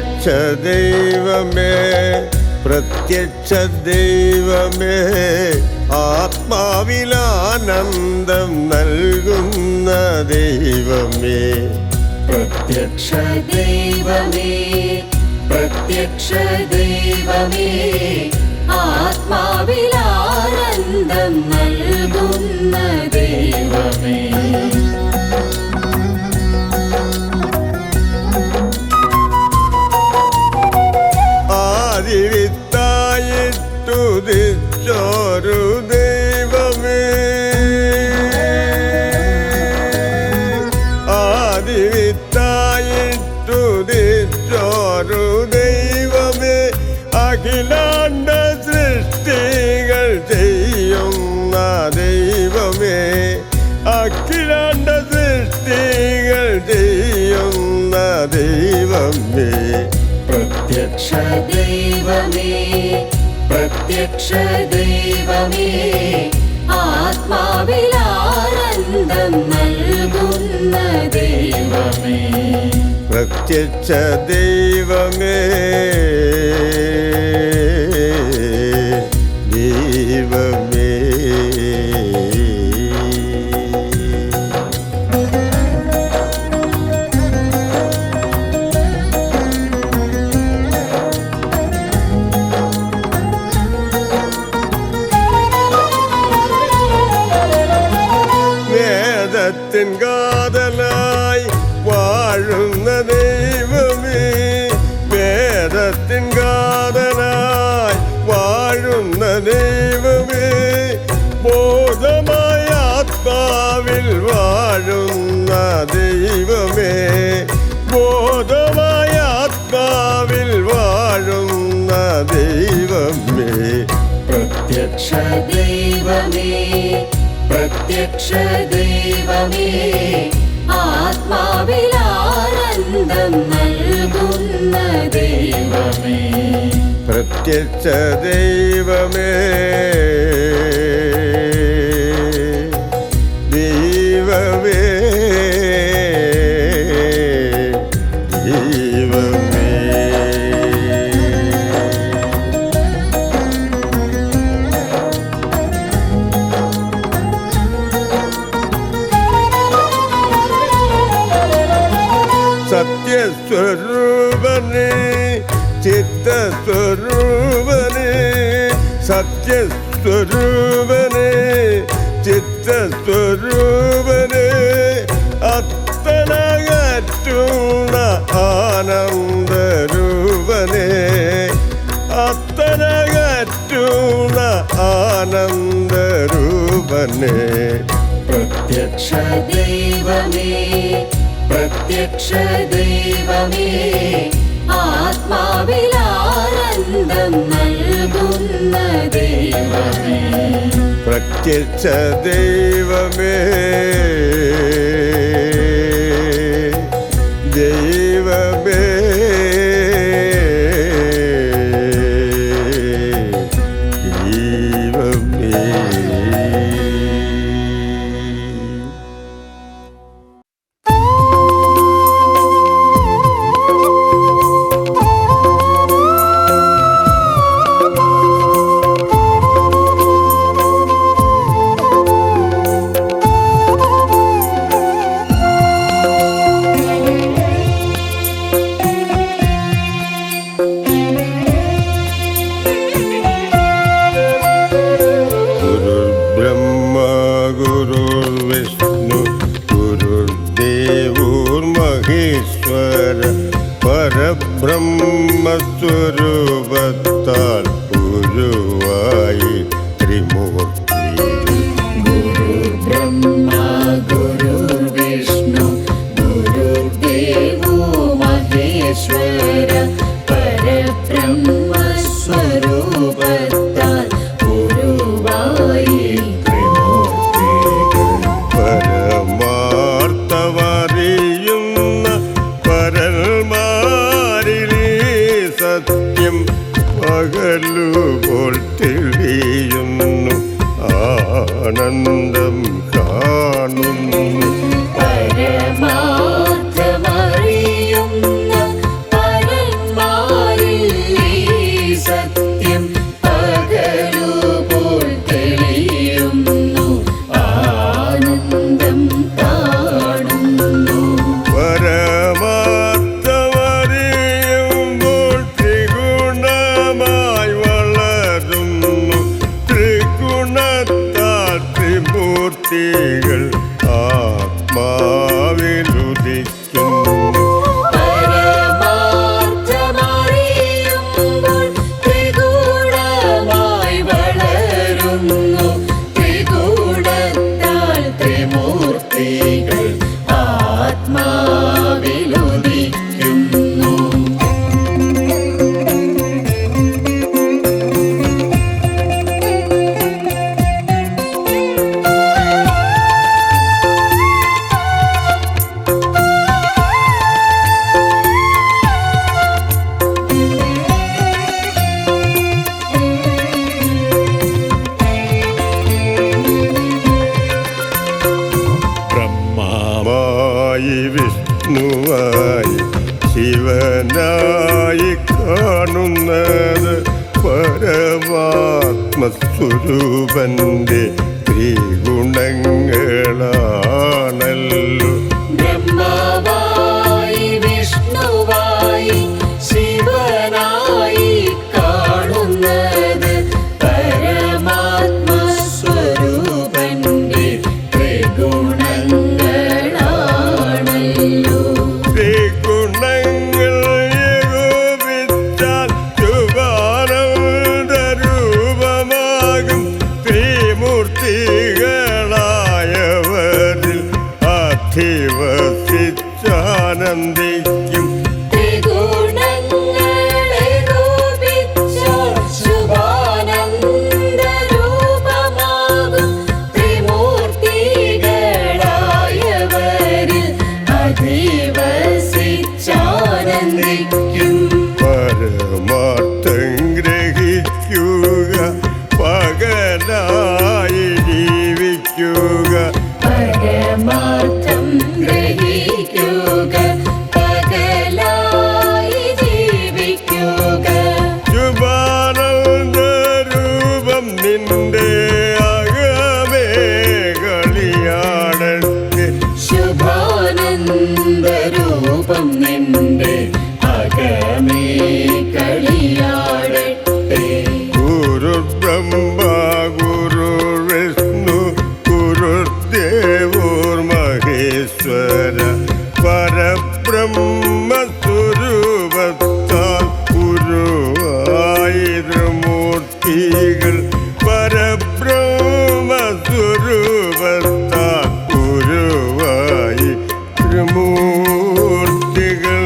പ്രത്യക്ഷ ദൈവമേ പ്രത്യക്ഷ ദൈവമേ ആത്മാവിലാനന്ദം നൽകുന്ന ദൈവമേ പ്രത്യക്ഷ ദൈവമേ പ്രത്യക്ഷ ദൈവമേ ആത്മാവിലാനന്ദം നൽകുന്ന ദൈവമേ ആദിവിത്തായിട്ടുദിച്ചൊരു ദൈവമേ ആദിവിത്തായിട്ടുദിച്ചൊരു ദൈവമേ അഖിലാണ്ട സൃഷ്ടികൾ ചെയ്യുന്ന ദൈവമേ അഖിലാണ്ട സൃഷ്ടികൾ ചെയ്യുന്ന ദൈവമേ പ്രത്യക്ഷ ദൈവമേ പ്രത്യക്ഷ ദൈവമേ ആത്മാവിലാനന്ദം നൽകുന്ന ദൈവമേ പ്രത്യക്ഷ ദൈവമേ ദൈവമേ വേദത്തിൻ കാതലായി വാഴുന്ന ദൈവമേ വേദത്തിൻ കാതലായി വാഴുന്ന ദൈവമേ ബോധമായ ആത്മാവിൽ വാഴുന്ന ദൈവമേ ബോധമായ ആത്മാവിൽ വാഴുന്ന ദൈവമേ പ്രത്യക്ഷ ദൈവമേ പ്രത്യക്ഷ ദൈവമേ ആത്മാവിലാനന്ദം നൽകുന്ന ദൈവമേ പ്രത്യക്ഷ ദൈവമേ ദൈവമേ ദൈവമേ സത്യസ്വരൂപനേ ചിത്തസ്വരൂപനേ സത്യസ്വരൂപനേ ചിത്തസ്വരൂപനേ അത്തനകറ്റുന്ന ആനന്ദരൂപനേ അത്തനകറ്റുന്ന ആനന്ദരൂപനേ പ്രത്യക്ഷ ദൈവമേ പ്രത്യക്ഷ ദൈവമേ ആത്മാവിലാനന്ദം നൽകുന്ന ദൈവമേ പ്രത്യക്ഷ ദൈവമേ ദൈവമേ ദൈവമേ പരബ്രഹ്മസ്വരൂപത്താൽ ഗുരുവായി ത്രിമൂർത്തി ഗുരുബ്രഹ്മ ഗുരുവിഷ്ണു ഗുരുദേവോ മഹേശ്വര പരബ്രഹ്മസ്വരൂപത്താൽ ഗുരുവായി ത്രിമൂർത്തികൾ പരമാർത്ഥമറിയുന്ന പരന്മാരിലെ സത്യം പകലുപോൽ തെളിയുന്നു ആനന്ദം കാണുന്നു പരമാർത്ഥമറിയുന്ന പരന്മാരിലെ ജീവനായി കാണുന്നത് പരമാത്മസ്വരൂപന്റെ ത്രിഗുണങ്ങളാണല്ലോ. ബ്രഹ്മാവായി വിഷ്ണുവായി ശിവനായി കാണുന്നത് പരമാത്മസ്വരൂപന്റെ ത്രിഗുണങ്ങളാണല്ലോ. ത്രിഗുണങ്ങൾ ഏകോപിച്ചാൽ ശുഭാനന്ദരൂപമാകും ത്രിമൂർത്തികളായവരിൽ അധിവസിച്ചാനന്ദിക്കും. ശുഭാനന്ദരൂപമാകും ത്രിമൂർത്തികളായവരിൽ അധിവസിച്ചാനന്ദിക്കും. പരമാർത്ഥം ഗ്രഹിക്കുക, പകലായി ജീവിക്കുക. പരമാർത്ഥം ഗ്രഹിക്കുക, പകലായി ജീവിക്കുക. ശുഭാനന്ദരൂപം നിന്റെ അകമേ കളിയാടട്ടെ. ശുഭാനന്ദരൂപം നിന്റെ അകമേ കളിയാടട്ടെ. ഗുരുബ്രഹ്മ ഗുരുവിഷ്ണു ഗുരുദേവോർ മഹേശ്വര പരബ്രഹ്മസ്വരൂപത്താൽ ഗുരുവായൂർമൂർത്തികൾ. പരബ്രഹ്മസ്വരൂപത്താൽ ഗുരുവായൂർമൂർത്തികൾ.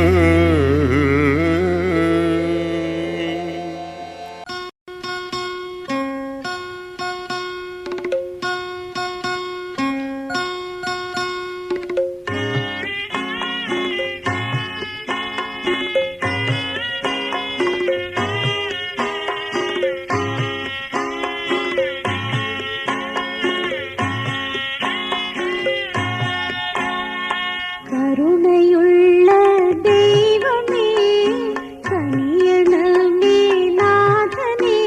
കരുണയുള്ള ദൈവമേ, കനിയണമേ നാഥനേ,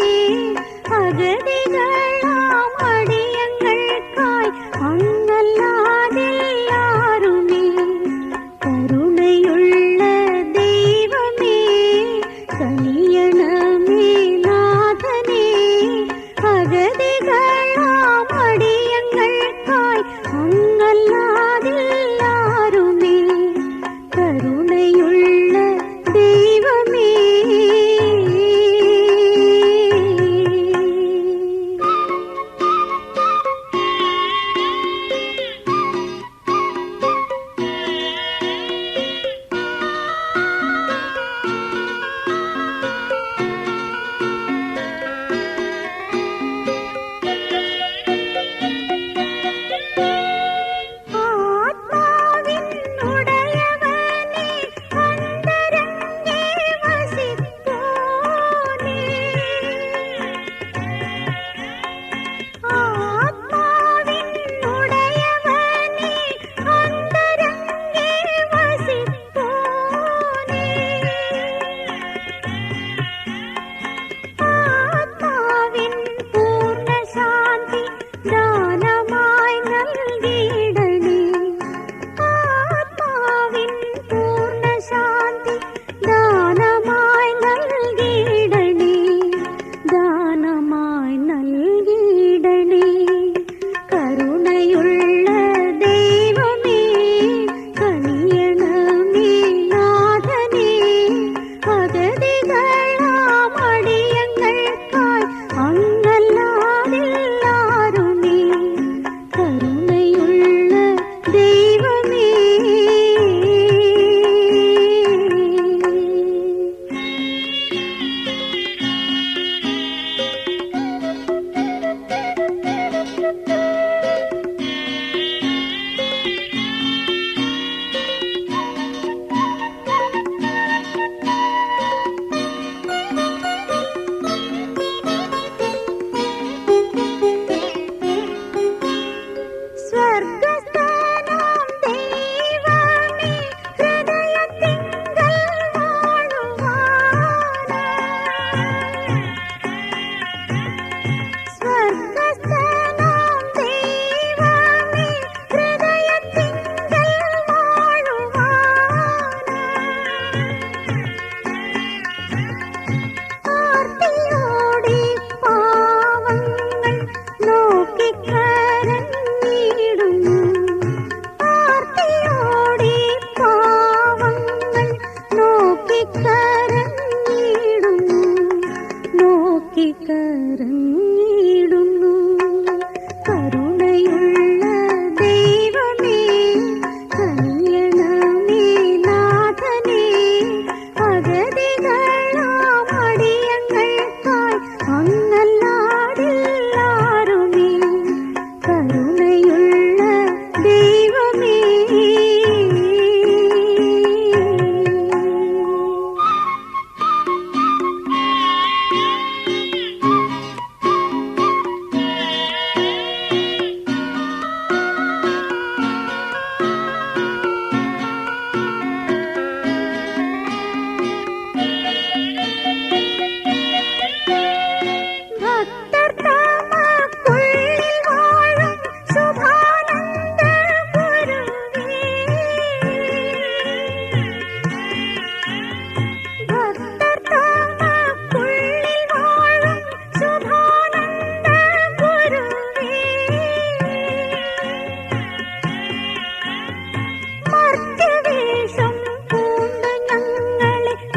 അഗതികളാം അടിയങ്ങൾക്കായി അങ്ങല്ലാതെല്ലാരുമേ. കരുണയുള്ള ദൈവമേ,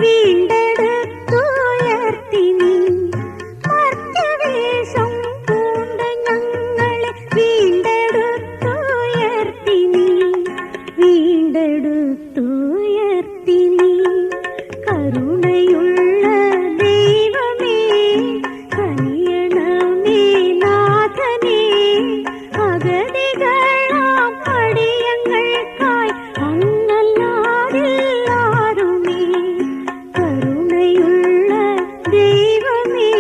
വീണ്ടെടുത്തുയർത്തി നീ മർത്യവേഷം പൂണ്ട ഞങ്ങളെ വീണ്ടെടുത്തുയർത്തി നീ വീണ്ടെടുത്തുയർത്തി നീ കരുണയുള്ള ദൈവമേ കനിയണമേ നാഥനേ അഗതികളാം അടിയങ്ങൾക്കായി അങ്ങല്ലാതില്ലാരുമേ കരുണയുള്ള ദൈവമേ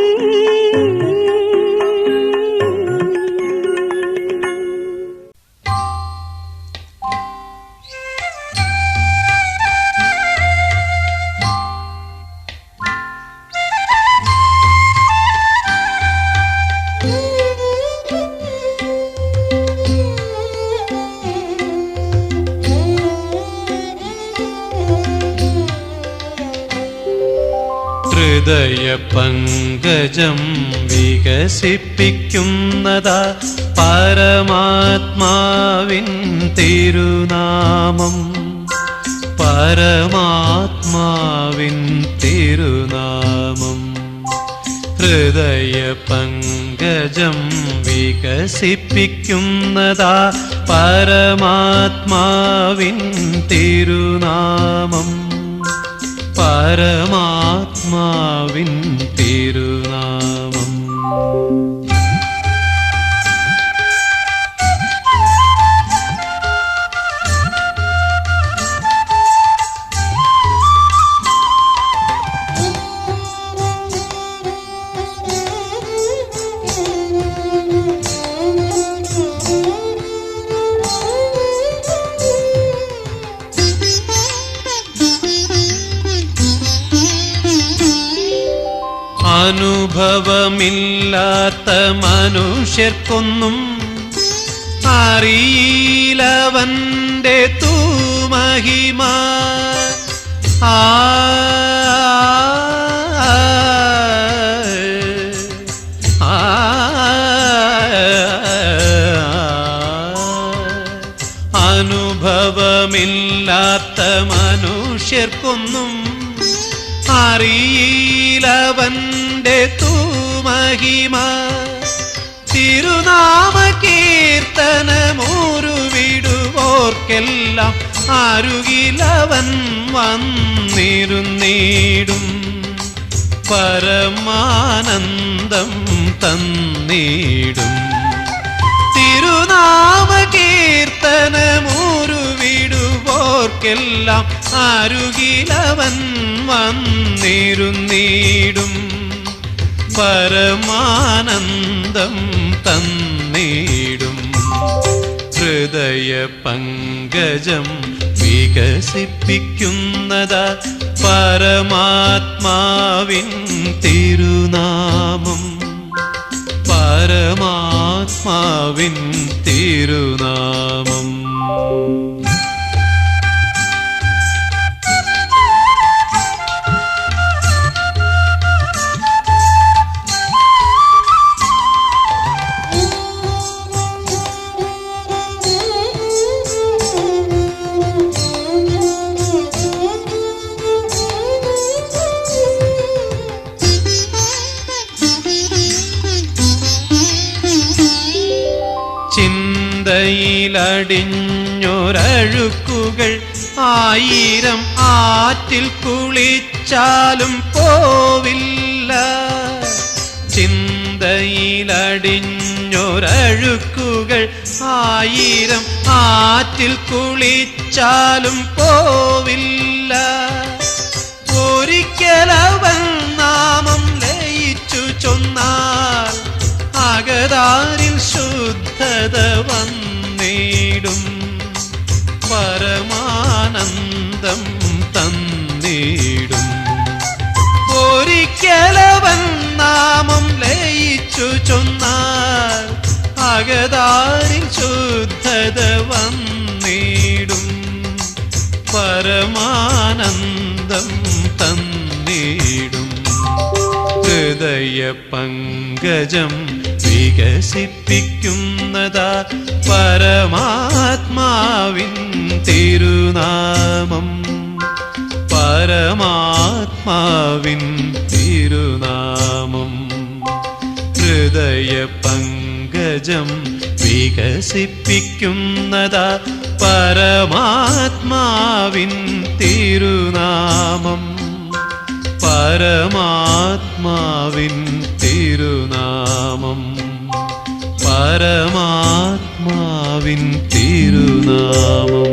ഹൃദയപങ്കജം വികസിപ്പിക്കുന്നതാ പരമാത്മാവിൻ തിരുനാമം പരമാത്മാവിൻ തിരുനാമം ഹൃദയപങ്കജം വികസിപ്പിക്കുന്നതാ പരമാത്മാവിൻ തിരുനാമം പരമാത്മാവിൻ തിരുനാമം അനുഭവമില്ലാത്ത മനുഷ്യർക്കൊന്നും അറിയിലവന്റെ തൂമഹിമ ആ അനുഭവമില്ലാത്ത മനുഷ്യർക്കൊന്നും അറിയിലവന്റെ തൂമഹിമ തിരുനാമ കീർത്തനമൂരുവിടുവോർക്കെല്ലാം അരുകിലവൻ വന്നിരുന്നീടും പരമാനന്ദം തന്നീടും തിരുനാമ കീർത്തനമൂരുവിടുവോർക്കെല്ലാം അരുകിലവൻ വന്നിരുന്നീടും പരമാനന്ദം തന്നീടും ഹൃദയപങ്കജം വികസിപ്പിക്കുന്നതാ പരമാത്മാവിൻ തിരുനാമം പരമാത്മാവിൻ തിരുനാമം ചിന്തയിലടിഞ്ഞൊരഴുക്കുകൾ ആയിരം ആറ്റിൽ കുളിച്ചാലും പോവില്ല ചിന്തയിലടിഞ്ഞൊരഴുക്കുകൾ ആയിരം ആറ്റിൽ കുളിച്ചാലും പോവില്ല ഒരിക്കലവൻ നാമം ലയിച്ചു ചൊന്നാൽ അകതാരിൽ ശുദ്ധത വന്നിടും പരമാനന്ദം തന്നിടും ഒരിക്കലവൻ നാമം ലയിച്ചു ചൊന്നാൽ അകതാരിൽ ശുദ്ധത വന്നിടും പരമാനന്ദം തന്നിടും ഹൃദയപങ്കജം വികസിപ്പിക്കുന്നതാ പരമാത്മാവിൻ തിരുനാമം പരമാത്മാവിൻ തിരുനാമം ഹൃദയ പങ്കജം വികസിപ്പിക്കുന്നതാ പരമാത്മാവിൻ തിരുനാമം പരമാത്മാവിൻ തിരുനാമം പരമാത്മാവിൻ തിരുനാമം.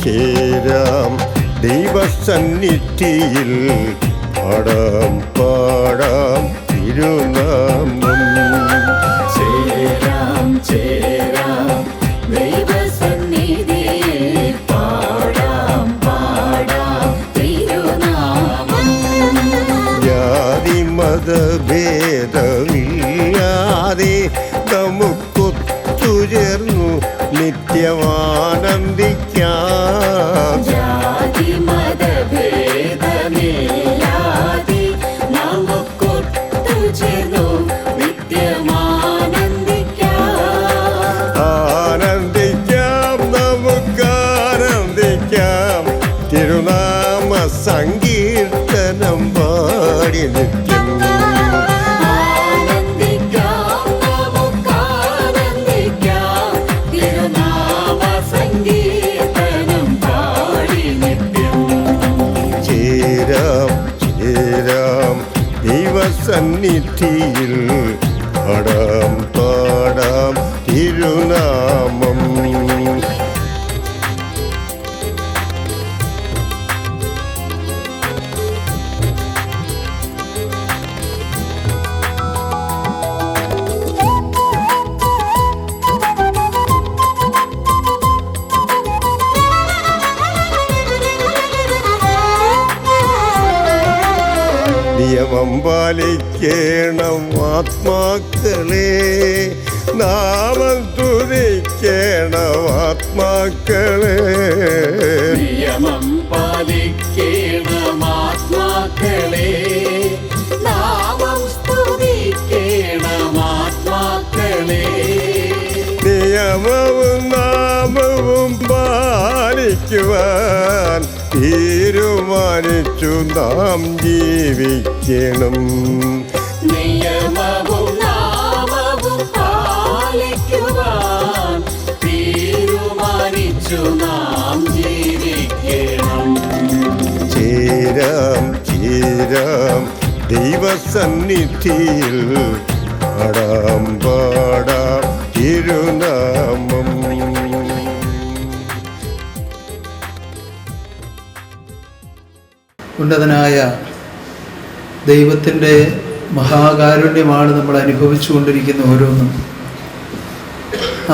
ചേരാം ദൈവസന്നിധിയിൽ പാടാം പാടാം തിരുനാമം. ചേരാം ചേരാം ദൈവസന്നിധിയിൽ പാടാം പാടാം തിരുനാമം. ജാതി മതഭേദമില്ലാതെ നമുക്കൊത്തുചേർന്നു നിത്യമാനന്ദിക്കാം. ജാതി മതഭേദമില്ലാതെ നമുക്കൊത്തുചേർന്നു നിത്യമാനന്ദിക്കാം. ആനന്ദിക്കാം, നമുക്കാനന്ദിക്കാം, തിരുനാമ സങ്കീർത്തനം പാടി നിത്യം. ദൈവസന്നിധിയിൽ പാടാം പാടാം തിരുനാമം. നിയമം പാലിക്കണം ആത്മാക്കളെ, നാമം തുതിക്കണം ആത്മാക്കളെ. നിയമം പാലിക്കണം ആത്മാക്കളെ, നാമം സ്തുതിക്കണം ആത്മാക്കളെ. നിയമവും നാമവും പാലിക്കുവാൻ തീരുമാനിച്ചു നാം ജീവിക്കണം. നിയമവും നാമവും പാലിക്കുവാൻ തീരുമാനിച്ചു നാം ജീവിക്കണം. ചേരാം ചേരാം ദൈവസന്നിധിയിൽ പാടാം പാടാം തിരുനാമം. ഉന്നതനായ ദൈവത്തിൻ്റെ മഹാകാരുണ്യമാണ് നമ്മൾ അനുഭവിച്ചുകൊണ്ടിരിക്കുന്ന ഓരോന്നും.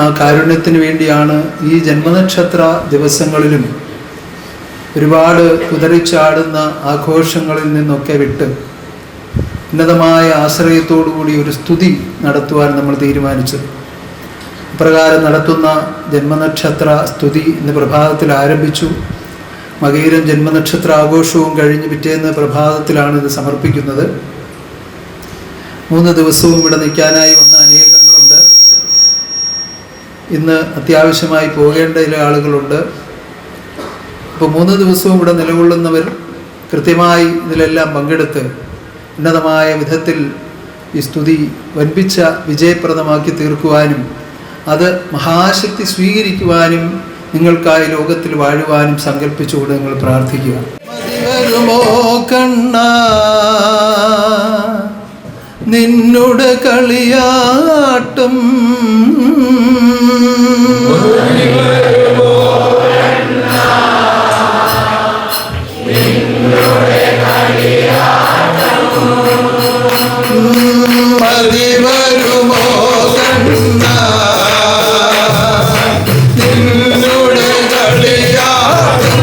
ആ കാരുണ്യത്തിന് വേണ്ടിയാണ് ഈ ജന്മനക്ഷത്ര ദിവസങ്ങളിലും ഒരുപാട് കുതറിച്ചാടുന്ന ആഘോഷങ്ങളിൽ നിന്നൊക്കെ വിട്ട് ഉന്നതമായ ആശ്രയത്തോടുകൂടി ഒരു സ്തുതി നടത്തുവാൻ നമ്മൾ തീരുമാനിച്ചത്. ഇപ്രകാരം നടത്തുന്ന ജന്മനക്ഷത്ര സ്തുതി ഇന്ന് പ്രഭാതത്തിൽ ആരംഭിച്ചു. മകയിരം ജന്മനക്ഷത്ര ആഘോഷവും കഴിഞ്ഞ് പിറ്റേന്ന് പ്രഭാതത്തിലാണ് ഇത് സമർപ്പിക്കുന്നത്. 3 ദിവസവും ഇവിടെ നിൽക്കാനായി വന്ന അനേകങ്ങളുണ്ട്. ഇന്ന് അത്യാവശ്യമായി പോകേണ്ട ചില ആളുകളുണ്ട്. അപ്പോൾ 3 ദിവസവും ഇവിടെ നിലകൊള്ളുന്നവർ കൃത്യമായി ഇതിലെല്ലാം പങ്കെടുത്ത് ഉന്നതമായ വിധത്തിൽ ഈ സ്തുതി വൻപിച്ച വിജയപ്രദമാക്കി തീർക്കുവാനും അത് മഹാശക്തി സ്വീകരിക്കുവാനും നിങ്ങൾക്കായി ലോകത്തിൽ വാഴുവാനും സങ്കല്പിച്ചുകൊണ്ട് നിങ്ങൾ പ്രാർത്ഥിക്കുക. വരുമോ കണ്ണ നിന്നുടെ കളിയാട്ടം, മതി വരുമോ കണ്ണ നിന്നുടെ കളിയാട്ടം.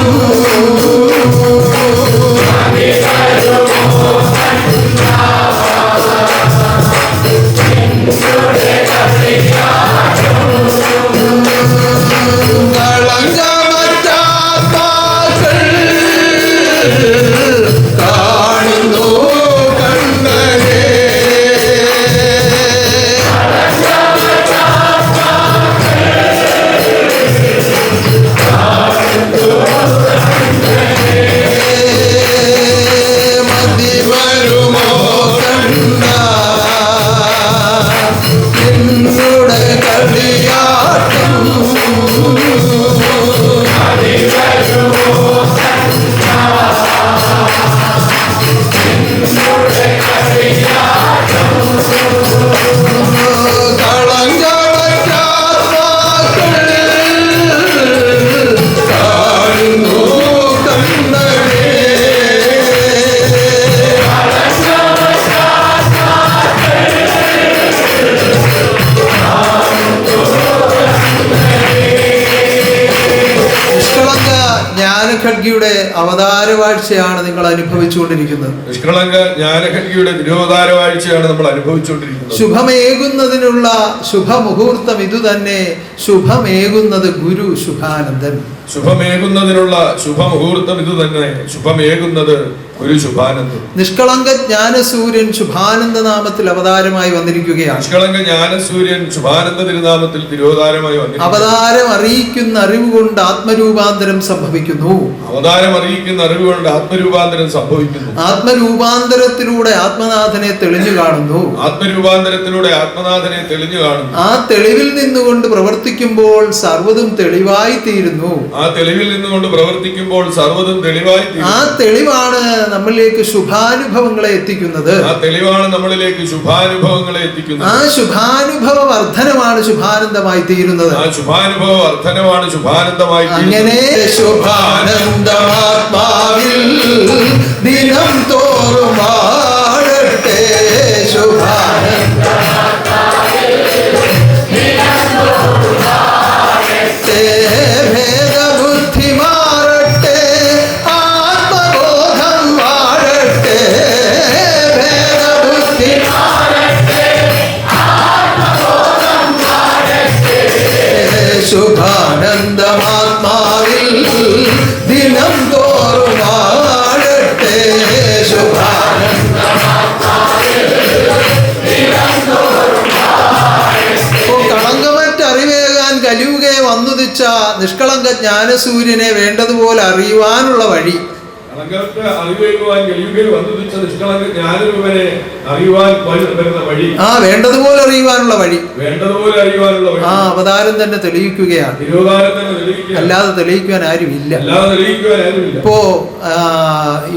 ജ്ഞാനഖണ്ഡികയുടെ അവതാരവാഴ്ചയാണ് നിങ്ങൾ അനുഭവിച്ചുകൊണ്ടിരിക്കുന്നത്. നിഷ്കളങ്ക ജ്ഞാനഖണ്ഡികയുടെ തിരുവതാരവാഴ്ചയാണ് നമ്മൾ അനുഭവിച്ചുകൊണ്ടിരിക്കുന്നത്. ശുഭമേകുന്നതിനുള്ള ശുഭമുഹൂർത്തം ഇതുതന്നെ. ശുഭമേകുന്നത് ഗുരു ശുഭാനന്ദൻ. ശുഭമേകുന്നതിനുള്ള ശുഭമുഹൂർത്തം ഇത് തന്നെ. ശുഭമേകുന്നത് ഒരു ശുഭാനന്ദൻ. നിഷ്കളങ്ക ജ്ഞാനസൂര്യൻ ശുഭാനന്ദ നാമത്തിൽ അവതാരമായി വന്നിരിക്കുകയാണ്. നിഷ്കളങ്ക ജ്ഞാനസൂര്യൻ ശുഭാനന്ദ തിരുനാമത്തിൽ തിരുവതാരമായി വന്നിരിക്കുന്നു. അവതാരം അറിയിക്കുന്ന അറിവ് കൊണ്ട് ആത്മരൂപാന്തരം സംഭവിക്കുന്നു. അവതാരം അറിയിക്കുന്ന അറിവ് കൊണ്ട് ആത്മരൂപാന്തരം സംഭവിക്കുന്നു. ആത്മരൂപാന്തരത്തിലൂടെ ആത്മനാഥനെ തെളിഞ്ഞു കാണുന്നു. ആത്മരൂപാന്തരത്തിലൂടെ ആത്മനാഥനെ തെളിഞ്ഞു കാണുന്നു. ആ തെളിവിൽ നിന്നുകൊണ്ട് പ്രവർത്തിക്കുമ്പോൾ സർവ്വതും തെളിവായി തീരുന്നു. ആ തെളിവിൽ നിന്നുകൊണ്ട് പ്രവർത്തിക്കുമ്പോൾ സർവ്വതും തെളിവായി തീരുന്നു. ആ തെളിവാണ് നമ്മളിലേക്ക് ശുഭാനുഭവങ്ങളെ എത്തിക്കുന്നത്. ആ തെളിവാണ് നമ്മളിലേക്ക് ശുഭാനുഭവങ്ങളെ എത്തിക്കുന്നത്. ആ ശുഭാനുഭവ വർധനമാണ് ശുഭാനന്ദമായി തീരുന്നത്. ആ ശുഭാനുഭവ വർധനമാണ് ശുഭാനന്ദമായി അങ്ങനെ ശുഭാനന്ദമാത്മാവിൽ ദിനം തോറും വാഴട്ടെ. ഭേദബുദ്ധി മാറട്ടെ, ആത്മബോധം വാഴട്ടെ. ഭേദബുദ്ധി ശുഭാനന്ദമാത്മാവിൽ ദിനം തോറും വാഴട്ടെ. കളങ്കമറ്റ അറിവേകാൻ കലിയുകയെ വന്നുദിച്ച നിഷ്കളങ്ക ജ്ഞാനസൂര്യനെ വേണ്ടതുപോലെ അറിയുവാനുള്ള വഴി. വേണ്ടതുപോലെ അറിയുവാനുള്ള വഴി ആ അവതാരം തന്നെ തെളിയിക്കുകയാണ്. അല്ലാതെ തെളിയിക്കുവാൻ ആരുമില്ല. ഇപ്പോ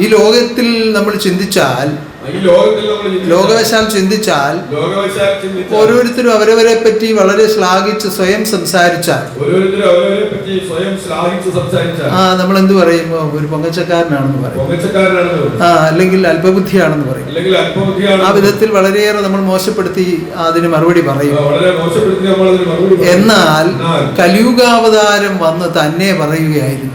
ഈ ലോകത്തിൽ നമ്മൾ ചിന്തിച്ചാൽ, ലോകവശാൽ ചിന്തിച്ചാൽ, ഓരോരുത്തരും അവരവരെ പറ്റി വളരെ ശ്ലാഘിച്ച് സ്വയം സംസാരിച്ചാൽ നമ്മൾ എന്ത് പറയും? ഒരു പൊങ്ങച്ചക്കാരനാണെന്ന് പറയും, അല്ലെങ്കിൽ അല്പബുദ്ധിയാണെന്ന് പറയും. ആ വിധത്തിൽ വളരെയേറെ നമ്മൾ മോശപ്പെടുത്തി അതിന് മറുപടി പറയും. എന്നാൽ കലിയുഗാവതാരം വന്ന് തന്നെ പറയുകയായിരുന്നു.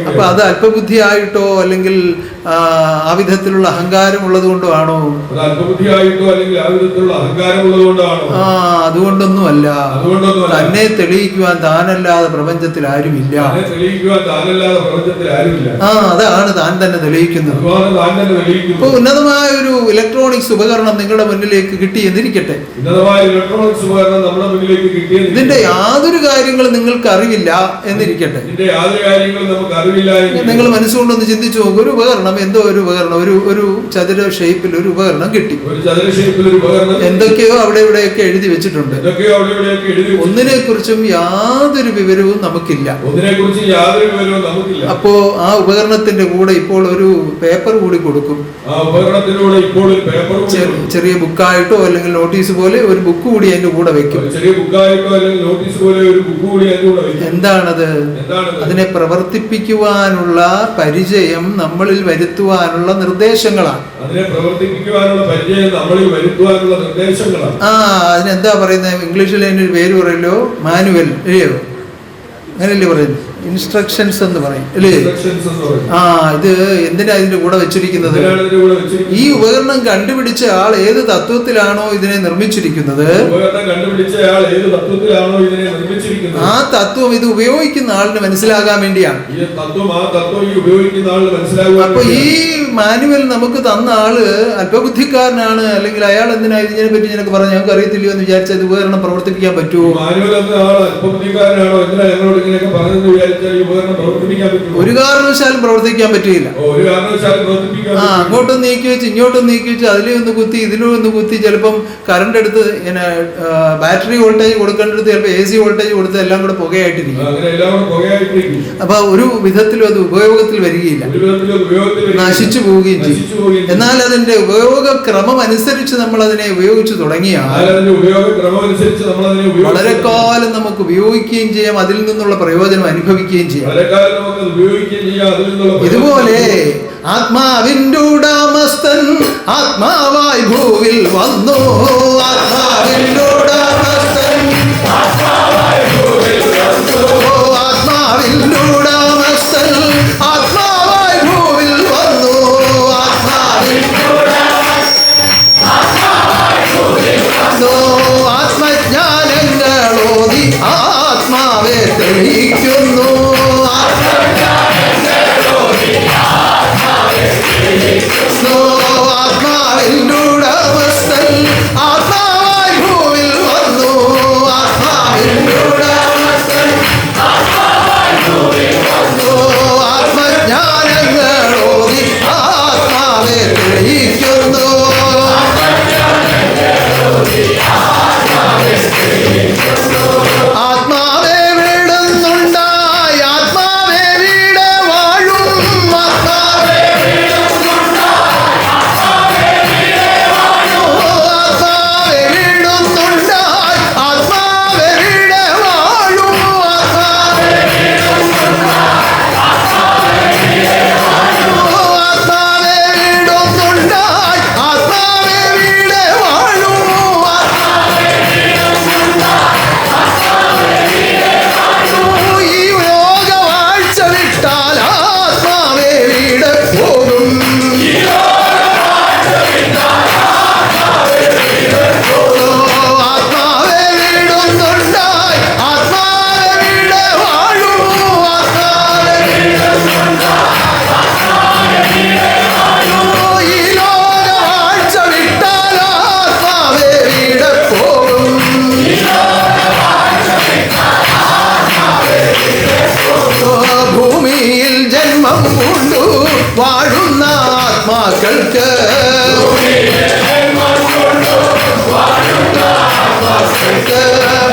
അപ്പൊ അത് അല്പബുദ്ധിയായിട്ടോ അല്ലെങ്കിൽ ആ വിധത്തിലുള്ള അഹങ്കാരം ഉള്ളത് കൊണ്ടോ ആണോ? അതുകൊണ്ടൊന്നുമല്ല. തന്നെ തെളിയിക്കുവാൻ താനല്ലാതെ പ്രപഞ്ചത്തിൽ ആരുമില്ല. അതാണ് താൻ തന്നെ തെളിയിക്കുന്നത്. ഇപ്പൊ ഉന്നതമായ ഒരു ഇലക്ട്രോണിക്സ് ഉപകരണം നിങ്ങളുടെ മുന്നിലേക്ക് കിട്ടി എന്നിരിക്കട്ടെ. ഇതിന്റെ യാതൊരു കാര്യങ്ങളും നിങ്ങൾക്ക് അറിവില്ല എന്നിരിക്കട്ടെ. നിങ്ങൾ മനസ്സുകൊണ്ടൊന്ന് ചിന്തിച്ചു നോക്കും. ഒരു ഉപകരണം, എന്തോ ഒരു ഉപകരണം, ഒരു ചതുര ഷേപ്പിൽ ഒരു ഉപകരണം കിട്ടി. എന്തൊക്കെയോ അവിടെ ഇവിടെയൊക്കെ എഴുതി വെച്ചിട്ടുണ്ട്. ഒന്നിനെ കുറിച്ചും യാതൊരു വിവരവും നമുക്കില്ല. അപ്പോ ആ ഉപകരണത്തിന്റെ കൂടെ ഇപ്പോൾ ഒരു പേപ്പർ കൂടി കൊടുക്കും. ചെറിയ ബുക്കായിട്ടോ അല്ലെങ്കിൽ നോട്ടീസ് പോലെ ഒരു ബുക്ക് കൂടി അതിന്റെ കൂടെ വെക്കും. എന്താണത്? അതിനെ പ്രവർത്തിപ്പിക്കുവാനുള്ള പരിചയം നമ്മളിൽ വരുത്തുവാനുള്ള നിർദ്ദേശങ്ങളാണ്. അതിനെന്താ പറയുന്നത്? ഇംഗ്ലീഷിൽ അതിനൊരു പേര് പറയല്ലോ, മാനുവൽ അല്ലയോ? അങ്ങനെയല്ലേ പറയുന്നത്? ഇൻസ്ട്രക്ഷൻസ് എന്ന് പറയും അല്ലേ? ഇത് എന്തിനാ ഇതിന്റെ കൂടെ വെച്ചിരിക്കുന്നത്? ഈ ഉപകരണം കണ്ടുപിടിച്ച ആൾ ഏത് തത്വത്തിലാണോ ഇതിനെ നിർമ്മിച്ചിരിക്കുന്നത്, ആ തത്വം ഇത് ഉപയോഗിക്കുന്ന ആളിന് മനസ്സിലാകാൻ വേണ്ടിയാണ്. അപ്പൊ ഈ മാനുവൽ നമുക്ക് തന്ന ആള് അല്പബുദ്ധിക്കാരനാണ്, അല്ലെങ്കിൽ അയാൾ എന്തിനാ ഇതിനെ പറ്റി നിനക്ക് പറഞ്ഞു, ഞങ്ങൾക്ക് അറിയത്തില്ലയോ എന്ന് വിചാരിച്ചാൽ ഇത് ഉപകരണം പ്രവർത്തിപ്പിക്കാൻ പറ്റുമോ? ഒരു കാരണവശാലും പ്രവർത്തിക്കാൻ പറ്റില്ല. അങ്ങോട്ടും നീക്കി വെച്ച് ഇങ്ങോട്ടും നീക്കി വെച്ച് അതിലേ ഒന്ന് കുത്തി ഇതിലും ഒന്ന് കുത്തി ചിലപ്പം കറണ്ട് എടുത്ത് ബാറ്ററി വോൾട്ടേജ് കൊടുക്കേണ്ടത് ചിലപ്പോൾ AC വോൾട്ടേജ് കൊടുത്ത് എല്ലാം കൂടെ പുകയായിട്ടിരിക്കും. അപ്പൊ ഒരു വിധത്തിലും അത് ഉപയോഗത്തിൽ വരികയില്ല, നശിച്ചു പോവുകയും ചെയ്യും. എന്നാൽ അതിന്റെ ഉപയോഗക്രമം അനുസരിച്ച് നമ്മൾ അതിനെ ഉപയോഗിച്ചു തുടങ്ങിയാൽ വളരെ കാലം നമുക്ക് ഉപയോഗിക്കുകയും ചെയ്യാം, അതിൽ നിന്നുള്ള പ്രയോജനം അനുഭവിക്കുകയും ചെയ്യാം. ഇതുപോലെ ആത്മാവിൻ്റെ ഉടമസ്ഥൻ ആത്മാവായി ഭൂവിൽ വന്നു. ആത്മാവിൻ്റെ ഉടമസ്ഥൻ ആത്മാവിൽ പൂണ്ടു വാഴുന്ന ആത്മാക്കൾക്ക്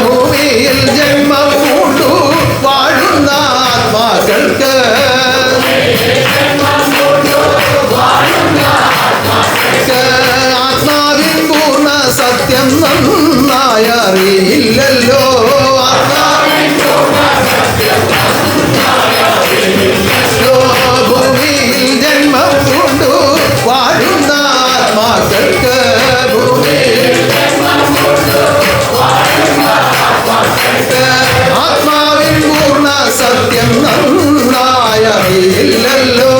ഭൂമിയിൽ ജന്മം പൂണ്ടു വാഴുന്ന ആത്മാക്കൾക്ക് ആത്മാവിൻ പൂർണ്ണ സത്യം നന്നായി അറിയില്ലല്ലോ. ഭൂമിയിൽ ജന്മം പൂണ്ടു വാഴുന്ന ആത്മാക്കൾക്ക് ആത്മാവിൻ പൂർണ്ണ സത്യം നന്നായി അറിയില്ലല്ലോ.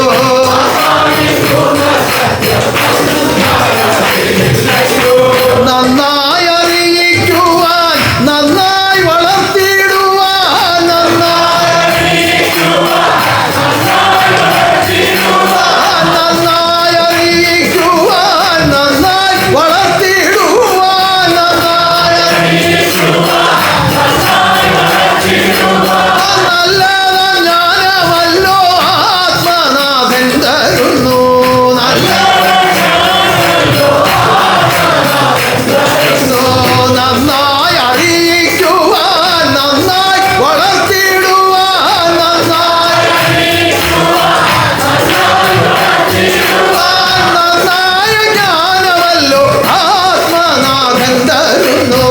നന്നായി അറിയിക്കുവാൻ നന്നായി വളർത്തിയിടുവാൻ നന്നായി അറിയിക്കുവാൻ നന്നായി വളർത്തിയിടുവാൻ നല്ല ജ്ഞാനമല്ലോ ആത്മനാഥൻ തരുന്നു. നന്നായി അറിയിക്കുവാൻ നന്നായി വളർത്തിയിടുവാൻ നന്നായ ജ്ഞാനമല്ലോ ആത്മനാഥൻ തരുന്നു.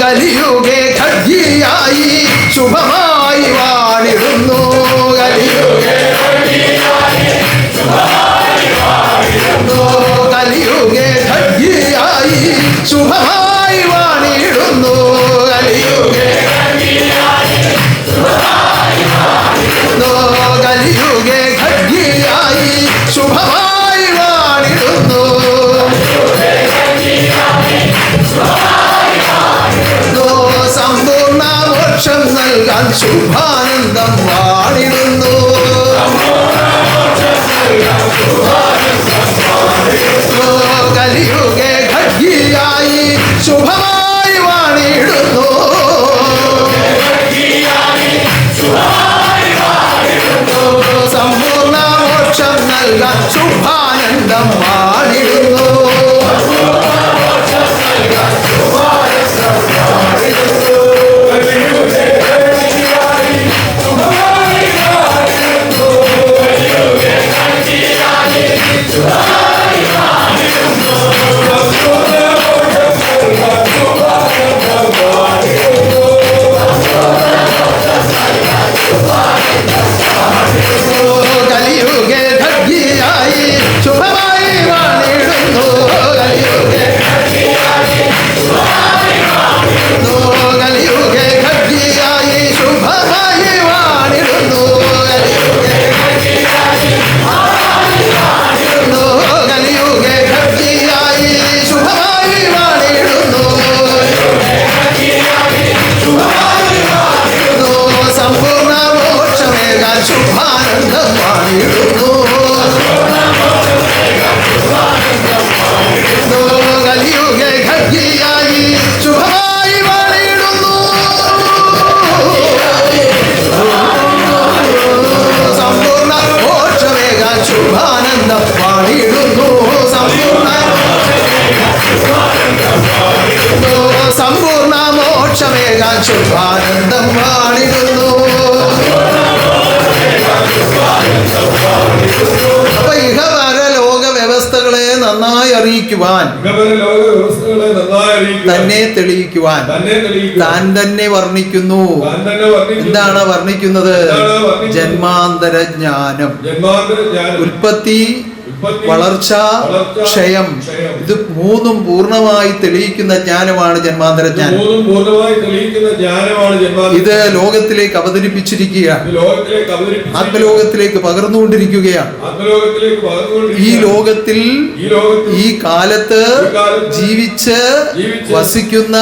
കലിയുഗേ ഖഡ്ഗിയായി ശുഭമായി വാണിടുന്നു. കലിയുഗേ കലിയുഗേ ഖഡ്ഗിയായി ശുഭമായി വാണിടുന്നു. കലിയുഗേ കലിയുഗേ ഖഡ്ഗിയായി ശുഭമായി വാണിടുന്നു. സമ്പൂർണ്ണ മോക്ഷം നൽകാൻ ശുഭാനന്ദം വാണിടുന്നു. കലിയുഗേ ഖഡ്ഗിയായി ശുഭമായി വാണിടുന്നു. സമ്പൂർണ്ണ മോക്ഷം നൽകാൻ ശുഭാനന്ദം വാണിടുന്നു. കലിയുഗേ ഖഡ്ഗിയായി ശുഭമായി വാണിടുന്നു. കലിയുഗേ ഖഡ്ഗിയായി ശുഭമായി വാണിടുന്നു. കലിയുഗേ ഖഡ്ഗിയായി ശുഭമായി വാണിടുന്നു. സമ്പൂർണ്ണ മോക്ഷമേകാൻ ശുഭാനന്ദം വാണിടുന്നു. കലിയുഗേ ഖഡ്ഗിയായി ശുഭമായി വാണിടുന്നു. സമ്പൂർണ്ണ മോക്ഷമേകാൻ ശുഭാനന്ദം വാണിടുന്നു. സമ്പൂർണ്ണ മോക്ഷമേകാൻ ശുഭാനന്ദം വാണിടുന്നു. അപ്പൊ ഇഹപര ലോക വ്യവസ്ഥകളെ നന്നായി അറിയിക്കുവാൻ തന്നെ തെളിയിക്കുവാൻ താൻ തന്നെ വർണ്ണിക്കുന്നു. എന്താണ് വർണ്ണിക്കുന്നത്? ജന്മാന്തര ജ്ഞാനം, ഉൽപ്പത്തി, വളർച്ച, ക്ഷയം, ഇത് മൂന്നും പൂർണ്ണമായി തെളിയിക്കുന്ന ജ്ഞാനമാണ് ജന്മാന്തര ജ്ഞാനം. ഇത് ലോകത്തിലേക്ക് അവതരിപ്പിച്ചിരിക്കുകയാണ്, ആത്മലോകത്തിലേക്ക് പകർന്നുകൊണ്ടിരിക്കുകയാണ്. ഈ ലോകത്തിൽ ഈ കാലത്ത് ജീവിച്ച് വസിക്കുന്ന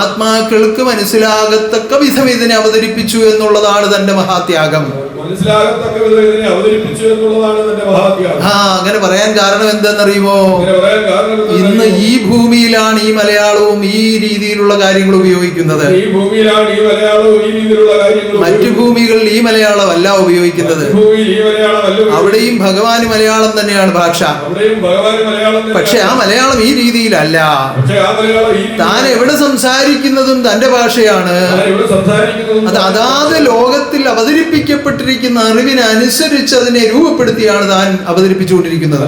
ആത്മാക്കൾക്ക് മനസ്സിലാകത്തക്ക വിധം ഇതിനെ അവതരിപ്പിച്ചു എന്നുള്ളതാണ് തന്റെ മഹാത്യാഗം. മനസ്സിലാകത്തക്ക വിധം ഇതിനെ അവതരിപ്പിച്ചു എന്നുള്ളതാണ് തന്റെ മഹാത്യാഗം. അങ്ങനെ പറയാൻ കാരണം എന്തെന്നറിയുമോ? ഇന്ന് ഈ ഭൂമിയിലാണ് ഈ മലയാളവും ഈ രീതിയിലുള്ള കാര്യങ്ങൾ ഉപയോഗിക്കുന്നത്. ഈ ഭൂമിയിലാണ് ഈ മലയാളവും ഈ രീതിയിലുള്ള കാര്യങ്ങൾ. മറ്റു ഭൂമികളിൽ ഈ മലയാളമല്ല ഉപയോഗിക്കുന്നത്. അവിടെയും ഭഗവാന് മലയാളം തന്നെയാണ് ഭാഷ. പക്ഷെ ആ മലയാളം ഈ രീതിയിലല്ല. താൻ എവിടെ സംസാരിക്കുന്നതും തന്റെ ഭാഷയാണ്. അത് അതാത് ലോകത്തിൽ അവതരിപ്പിക്കപ്പെട്ടിരിക്കുന്ന അറിവിനനുസരിച്ച് അതിനെ രൂപപ്പെടുത്തിയാണ് താൻ അവതരിപ്പിച്ചുകൊണ്ടിരിക്കുന്നത്.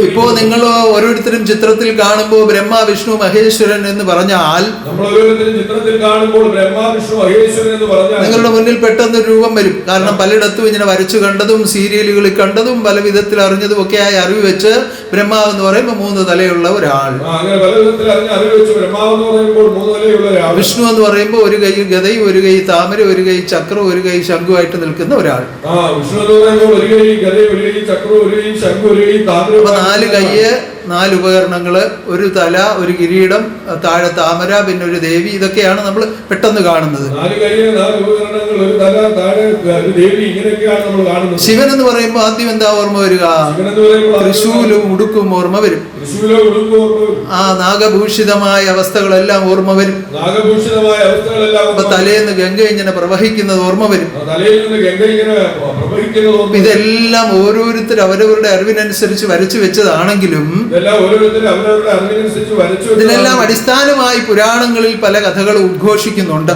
ഇപ്പോ നിങ്ങൾ ഓരോരുത്തരും ചിത്രത്തിൽ കാണുമ്പോൾ ബ്രഹ്മ വിഷ്ണു മഹേശ്വരൻ എന്ന് പറഞ്ഞാൽ നിങ്ങളുടെ മുന്നിൽ പെട്ടെന്ന് രൂപം വരും. കാരണം പലയിടത്തും ഇങ്ങനെ വരച്ചു കണ്ടതും സീരിയലുകളിൽ കണ്ടതും പല വിധത്തിൽ അറിഞ്ഞതും ഒക്കെ ആയി അറിവ് വെച്ച് ബ്രഹ്മാവ് എന്ന് പറയുമ്പോൾ 3 തലയുള്ള ഒരാൾ, വിഷ്ണു എന്ന് പറയുമ്പോൾ ഒരു കൈ ഗദയും ഒരു കൈ താമര ഒരു കൈ ചക്രം ഒരു കൈ ശംഖുവായിട്ട് നിൽക്കുന്ന ഒരാൾ. അപ്പൊ 4 കയ്യ് 4 ഉപകരണങ്ങള്, ഒരു തല, ഒരു കിരീടം, താഴെ താമര, പിന്നെ ഒരു ദേവി. ഇതൊക്കെയാണ് നമ്മൾ പെട്ടെന്ന് കാണുന്നത്. ശിവൻ എന്ന് പറയുമ്പോൾ ആദ്യം എന്താ ഓർമ്മ വരിക? തൃശൂലും ഉടുക്കും ഓർമ്മ വരും. നാഗഭൂഷിതമായ അവസ്ഥകളെല്ലാം ഓർമ്മ വരും. അപ്പൊ തലേന്ന് ഗംഗ ഇങ്ങനെ പ്രവഹിക്കുന്നത് ഓർമ്മ വരും. ഇതെല്ലാം ഓരോരുത്തർ അവരവരുടെ അറിവിനനുസരിച്ച് വരച്ചു വെച്ചതാണെങ്കിലും ഇതിനെല്ലാം അടിസ്ഥാനമായി പുരാണങ്ങളിൽ പല കഥകളും ഉദ്ഘോഷിക്കുന്നുണ്ട്.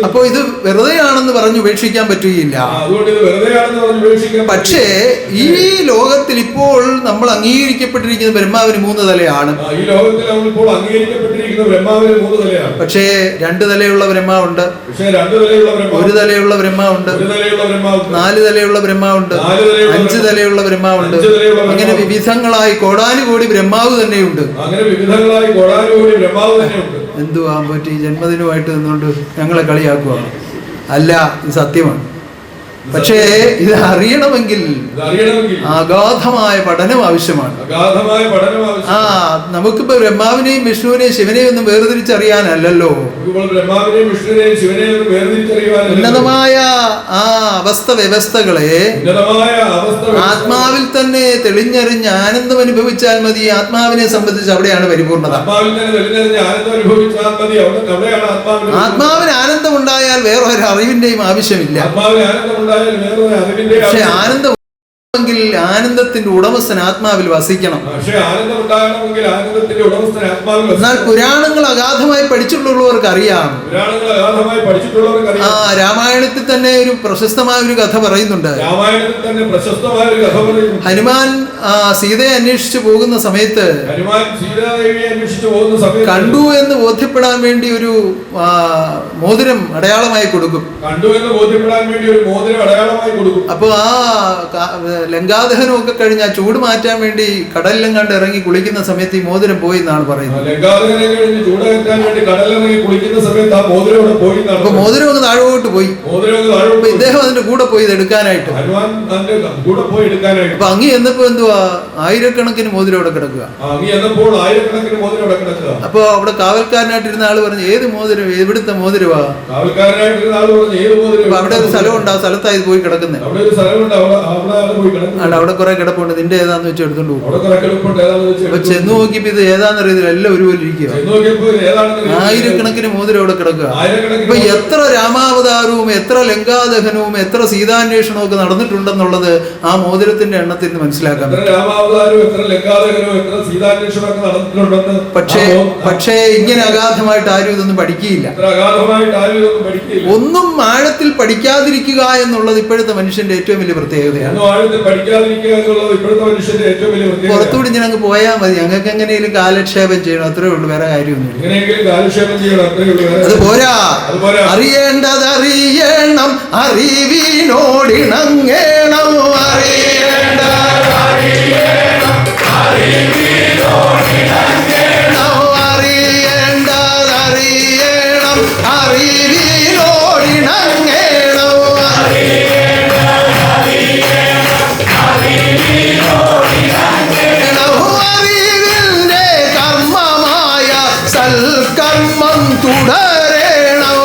അപ്പോ ഇത് വെറുതെയാണെന്ന് പറഞ്ഞ് ഉപേക്ഷിക്കാൻ പറ്റുകയില്ല. പക്ഷേ ഈ ലോകത്തിൽ ഇപ്പോൾ നമ്മൾ അംഗീകരിക്കപ്പെട്ടിരിക്കുന്ന ബ്രഹ്മാവിന് 3 തലയാണ്. പക്ഷേ 2 തലയുള്ള ബ്രഹ്മാവുണ്ട്, 1 തലയുള്ള ബ്രഹ്മാവുണ്ട്, 4 തലയുള്ള ബ്രഹ്മാവുണ്ട്, 5 തലയുള്ള ബ്രഹ്മാവുണ്ട്. അങ്ങനെ വിവിധങ്ങളായി കോടാനുകോടി ബ്രഹ്മാവ് തന്നെയുണ്ട്. എന്തുവാ പറ്റി ജന്മദിനമായിട്ട് നിന്നുകൊണ്ട് ഞങ്ങളെ കളിയാക്കുവാണ്? അല്ല, ഇത് സത്യമാണ്. പക്ഷേ ഇത് അറിയണമെങ്കിൽ അഗാധമായ പഠനം ആവശ്യമാണ്. നമുക്കിപ്പോ ബ്രഹ്മാവിനെയും വിഷ്ണുവിനെയും ശിവനെയും ഒന്നും വേർതിരിച്ചറിയാനല്ലോ. ഉന്നതമായ ആ അവസ്ഥ വ്യവസ്ഥകളെ ആത്മാവിൽ തന്നെ തെളിഞ്ഞറിഞ്ഞ് ആനന്ദം അനുഭവിച്ചാൽ മതി. ആത്മാവിനെ സംബന്ധിച്ച് അവിടെയാണ് പരിപൂർണത. ആത്മാവിന് ആനന്ദം ഉണ്ടായാൽ വേറെ ഒരു അറിവിന്റെയും ആവശ്യമില്ല. പക്ഷെ ആനന്ദമെങ്കിൽ ആനന്ദത്തിന്റെ ഉടമസ്ഥൻ ആത്മാവിൽ വസിക്കണം. എന്നാൽ പുരാണങ്ങൾ അഗാധമായി പഠിച്ചിട്ടുള്ളവർക്ക് അറിയാം. രാമായണത്തിൽ തന്നെ ഒരു പ്രശസ്തമായ ഒരു കഥ പറയുന്നുണ്ട്. ഹനുമാൻ സീതയെ അന്വേഷിച്ചു പോകുന്ന സമയത്ത് കണ്ടു എന്ന് ബോധ്യപ്പെടാൻ വേണ്ടി ഒരു മോതിരം അടയാളമായി കൊടുക്കും. അപ്പൊ ആ ലങ്കാദഹനം ഒക്കെ കഴിഞ്ഞ് ആ ചൂട് മാറ്റാൻ വേണ്ടി കടലിലും കണ്ട് ഇറങ്ങി കുളിക്കുന്ന സമയത്ത് ഈ മോതിരം പോയി എന്നാണ് പറയുന്നത്. അപ്പൊ മോതിരം അങ്ങ് താഴോട്ട് പോയി. ഇദ്ദേഹം അതിന്റെ കൂടെ പോയി ഇത് എടുക്കാനായിട്ട്. അപ്പൊ അങ്ങി എന്നപ്പോ എന്തുവാ, ആയിരക്കണക്കിന് മോതിരം അവിടെ കിടക്കുക. അപ്പൊ അവിടെ കാവൽക്കാരനായിട്ടിരുന്ന ആള് പറഞ്ഞു, ഏത് മോതിരം, എവിടുത്തെ മോതിരവാ? അവിടെ ഒരു സ്ഥലമുണ്ട്, ആ സ്ഥലത്തായി പോയി കിടക്കുന്നത്. അവിടെ കുറെ കിടപ്പുണ്ട്, നിന്റെ ഏതാന്ന് വെച്ച് എടുത്തോണ്ട് പോകും. അപ്പൊ ചെന്ന് നോക്കിയപ്പോ ഇത് ഏതാന്നറിയത്തില്ല, എല്ലാം ഒരുപോലെ ഇരിക്കുക. ആയിരക്കണക്കിന് മോതിരം അവിടെ കിടക്കുക. ഇപ്പൊ എത്ര രാമാവതാരവും എത്ര ലങ്കാദഹനവും എത്ര സീതാന്വേഷണവും ഒക്കെ നടന്നിട്ടുണ്ടെന്നുള്ളത് ആ മോതിരത്തിന്റെ എണ്ണത്തിൽ നിന്ന് മനസ്സിലാക്കാൻ പറ്റും. പക്ഷേ ഇങ്ങനെ അഗാധമായിട്ട് ആരും ഇതൊന്നും പഠിക്കുകയില്ല. ഒന്നും ആഴത്തിൽ പഠിക്കാതിരിക്കുക എന്നുള്ളത് ഇപ്പോഴത്തെ മനുഷ്യന്റെ ഏറ്റവും വലിയ പ്രത്യേകതയാണ്. പുറത്തുകൂടി ഇങ്ങനെ അങ്ങ് പോയാൽ മതി, ഞങ്ങൾക്ക് എങ്ങനെയും കാലക്ഷേപം ചെയ്യണം, അത്രേ ഉള്ളൂ, വേറെ കാര്യമൊന്നുമില്ല. അത് പോരാ, അറിയേണ്ടത് അറിയണം, അറിവിനോടിണങ്ങേണം. സൽക്കർമ്മം തുടരണം.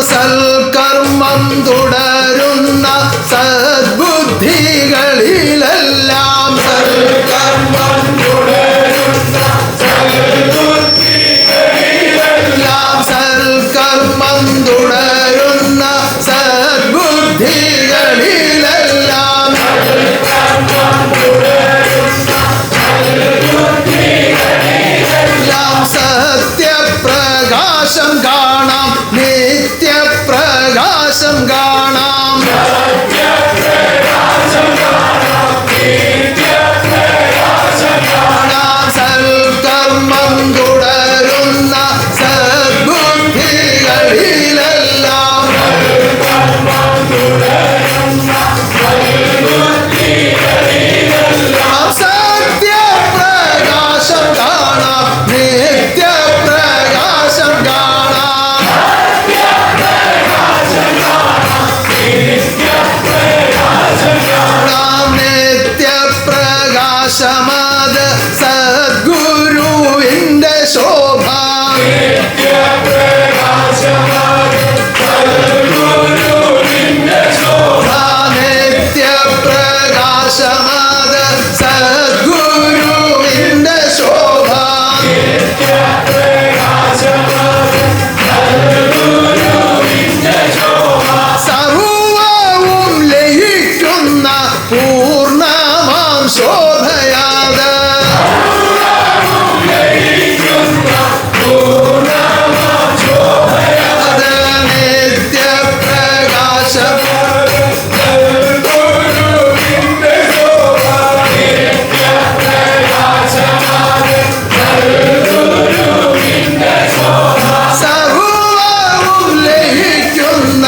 സൽക്കർമ്മം തുടരുന്ന സദ്ബുദ്ധികളിലെല്ലാം സൽക്കർമ്മം തുടരുന്ന സൽക്കർമ്മം തുടരുന്ന സദ്ബുദ്ധികളിലെല്ലാം സത്യപ്രകാശം കാണാം, നിത്യപ്രകാശം കാണാം. സൽക്കർമ്മം തുടരുന്ന സദ്ബുദ്ധികളിലെല്ലാം സത്യപ്രകാശം കാണാം, നിത്യപ്രകാശം കാണാം. നിത്യപ്രകാശമത് സദ്ഗുരുവിന്റെ ശോഭ. നിത്യപ്രകാശമത് സദ്ഗുരുവിന്റെ ശോഭ. സർവവും ലയിക്കുന്ന പൂർണ്ണമാം ശോഭയാത്. അത് നിത്യപ്രകാശം. സർവവും ലയിക്കുന്ന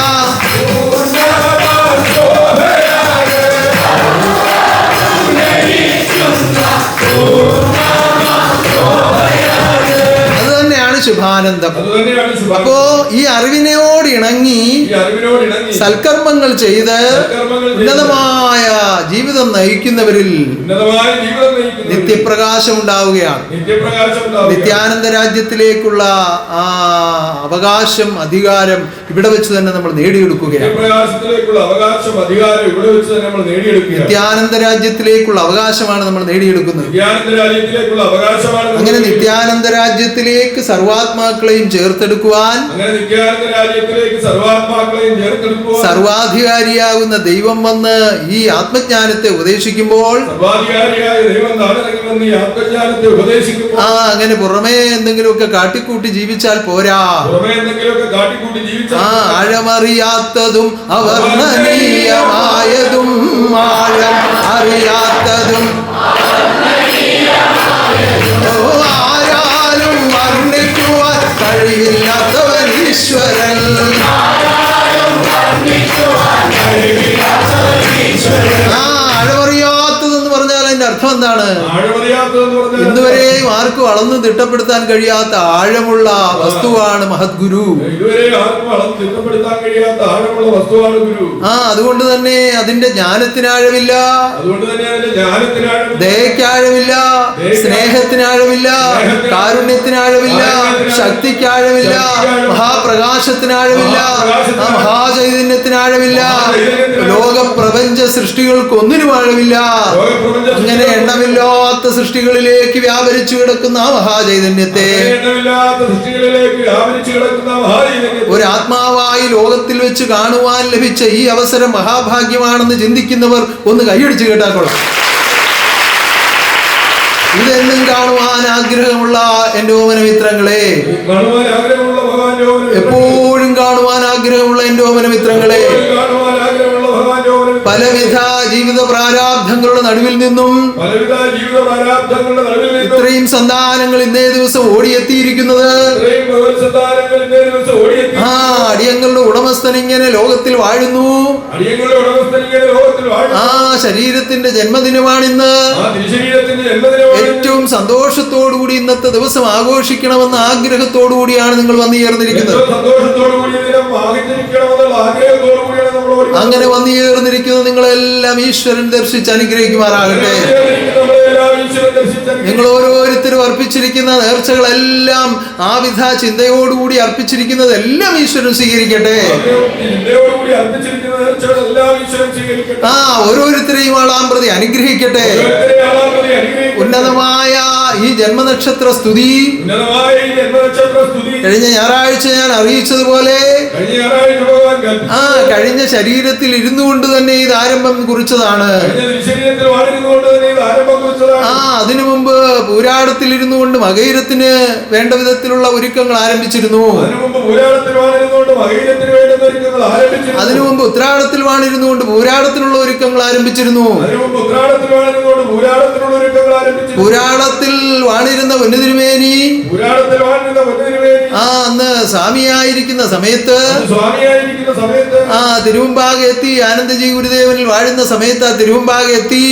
അത് തന്നെയാണ് ശുഭാനന്ദം. അതുതന്നെയാണ് ശുഭാനന്ദം. അപ്പോ ഈ അറിവിനോട് ഇണങ്ങി ഈ അറിവിനോട് ഇണങ്ങി സൽക്കർമ്മങ്ങൾ ചെയ്ത് ഉന്നതമായ ജീവിതം നയിക്കുന്നവരിൽ ഉന്നതമായ ജീവിതം നയിക്കുന്നവരിൽ നിത്യപ്രകാശം ഉണ്ടാവുകയാണ്. നിത്യപ്രകാശം ഉണ്ടാവുകയാണ്. നിത്യാനന്ദ രാജ്യത്തിലേക്കുള്ള ആ അവകാശം, അധികാരം ഇവിടെ വെച്ച് തന്നെ നമ്മൾ നേടിയെടുക്കുകയാണ്. നിത്യപ്രകാശത്തിലേക്കുള്ള അവകാശം, അധികാരം ഇവിടെ വെച്ച് തന്നെ നമ്മൾ നേടിയെടുക്കുകയാണ്. നിത്യാനന്ദ രാജ്യത്തിലേക്കുള്ള അവകാശമാണ് നമ്മൾ നേടിയെടുക്കുന്നത്. നിത്യാനന്ദ രാജ്യത്തിലേക്കുള്ള അവകാശമാണ് നമ്മൾ അങ്ങനെ നേടിയെടുക്കുന്നത്. നിത്യാനന്ദ രാജ്യത്തിലേക്ക് സർവാത്മാക്കളെയും ചേർത്തെടുക്കുവാൻ അങ്ങനെ നിത്യാനന്ദ രാജ്യത്തിലേക്ക് സർവാത്മാക്കളെയും ചേർത്തെടുക്കുവാൻ സർവാധികാരിയാകുന്ന ദൈവം വന്ന് ഈ ആത്മജ്ഞാനത്തെ ഉപദേശിക്കുമ്പോൾ സർവാധികാരിയായ ദൈവം നാടിറങ്ങി വന്ന് ഈ ആത്മജ്ഞാനത്തെ ഉപദേശിക്കുമ്പോൾ അങ്ങനെ പുറമേ എന്തെങ്കിലുമൊക്കെ കാട്ടിക്കൂട്ടി ജീവിച്ചാൽ പോരാ. പുറമെ എന്തെങ്കിലുമൊക്കെ കാട്ടിക്കൂട്ടി ജീവിച്ചാൽ ആഴമറിയാത്തതും അവർണ്ണനീയമായതും ആഴം അറിയാത്തതും ആരാലും വർണ്ണിക്കുവാൻ കഴിയില്ലാത്തവൻ ഈശ്വരൻ. ആഴമറിയാത്തതെന്ന് പറഞ്ഞാൽ അതിന്റെ അർത്ഥം എന്താണ്? ആഴമറിയാത്തതെന്ന് പറഞ്ഞാൽ ഇന്നുവരെയും ആർക്കും അളന്ന് തിട്ടപ്പെടുത്താൻ കഴിയാത്ത ആഴമുള്ള വസ്തുവാണ് മഹദ്ഗുരു. ഇതുവരെ ആർക്കും അളന്ന് തിട്ടപ്പെടുത്താൻ കഴിയാത്ത ആഴമുള്ള വസ്തുവാണ് ഗുരു. അതുകൊണ്ട് തന്നെ അതിന്റെ ജ്ഞാനത്തിനാഴമില്ല, അതുകൊണ്ട് തന്നെ അതിന്റെ ജ്ഞാനത്തിനാഴമില്ല, ദയക്കാഴമില്ല, സ്നേഹത്തിനാഴമില്ല, കാരുണ്യത്തിനാഴമില്ല, ശക്തിക്കാഴമില്ല, മഹാപ്രകാശത്തിനാഴമില്ല, മഹാചൈതന്യത്തിനാഴമില്ല, ലോകപ്രപഞ്ച സൃഷ്ടികൾക്കൊന്നിനും ആഴമില്ല. അങ്ങനെ എണ്ണമില്ലാത്ത സൃഷ്ടികളിലേക്ക് വ്യാപരിച്ചു കിടക്കുന്ന ആ മഹാചൈതന്യത്തെ ഒരു ആത്മാവായി ലോകത്തിൽ വെച്ച് കാണുവാൻ ലഭിച്ച ഈ അവസരം മഹാഭാഗ്യമാണെന്ന് ചിന്തിക്കുന്നവർ ഒന്ന് കൈയടിച്ച് കേട്ടാൽ കൊള്ളാം. ഇതെന്നും കാണുവാൻ ആഗ്രഹമുള്ള എന്റെ ഓമനമിത്രങ്ങളെ, എപ്പോഴും കാണുവാൻ ആഗ്രഹമുള്ള എന്റെ ഓമനമിത്രങ്ങളെ, പലവിധ ജീവിത പ്രാരാബ്ധങ്ങളുടെ നടുവിൽ നിന്നും ഇത്രയും സന്താനങ്ങൾ ഇന്നേ ദിവസം ഓടിയെത്തിയിരിക്കുന്നത് ആ അടിയങ്ങളുടെ ഉടമസ്ഥൻ ഇങ്ങനെ ലോകത്തിൽ വാഴുന്നു. ആ ശരീരത്തിന്റെ ജന്മദിനമാണിന്ന്. ഏറ്റവും സന്തോഷത്തോടുകൂടി ഇന്നത്തെ ദിവസം ആഘോഷിക്കണമെന്ന ആഗ്രഹത്തോടുകൂടിയാണ് നിങ്ങൾ വന്നു ചേർന്നിരിക്കുന്നത്. അങ്ങനെ വന്നു ചേർന്നിരിക്കുന്നത് നിങ്ങളെല്ലാം ഈശ്വരൻ ദർശിച്ച് അനുഗ്രഹിക്കുമാറാകട്ടെ. നിങ്ങൾ ഓരോരുത്തരും അർപ്പിച്ചിരിക്കുന്ന നേർച്ചകളെല്ലാം ആ വിധ ചിന്തയോടുകൂടി അർപ്പിച്ചിരിക്കുന്നതെല്ലാം ഈശ്വരൻ സ്വീകരിക്കട്ടെ. ആ ഓരോരുത്തരെയും ആളാം പ്രതി അനുഗ്രഹിക്കട്ടെ. ഉന്നതമായ ഈ ജന്മനക്ഷത്ര സ്തുതി കഴിഞ്ഞ ഞായറാഴ്ച ഞാൻ അറിയിച്ചതുപോലെ ആ കഴിഞ്ഞ ശരീരത്തിൽ ഇരുന്നു കൊണ്ട് തന്നെ ഇത് ആരംഭം കുറിച്ചതാണ്. ആ അതിനു മുമ്പ് പൂരാടത്തിൽ ഇരുന്നു കൊണ്ട് മകയിരത്തിന് വേണ്ട വിധത്തിലുള്ള ഒരുക്കങ്ങൾ ആരംഭിച്ചിരുന്നു. അതിനു മുമ്പ് ഉത്രാടത്തിൽ വാണിരുന്നു കൊണ്ട് പൂരാടത്തിനുള്ള ഒരുക്കങ്ങൾ ആരംഭിച്ചിരുന്നു. പൂരാടത്തിൽ വാണിരുന്ന പൊന്നുതിരുമേനി ആ അന്ന് സ്വാമിയായിരിക്കുന്ന സമയത്ത് ആ തിരുമുമ്പാകെ എത്തി. ആനന്ദജി ഗുരുദേവനിൽ വാഴുന്ന സമയത്ത് ആ തിരുമുമ്പാകെ എത്തി.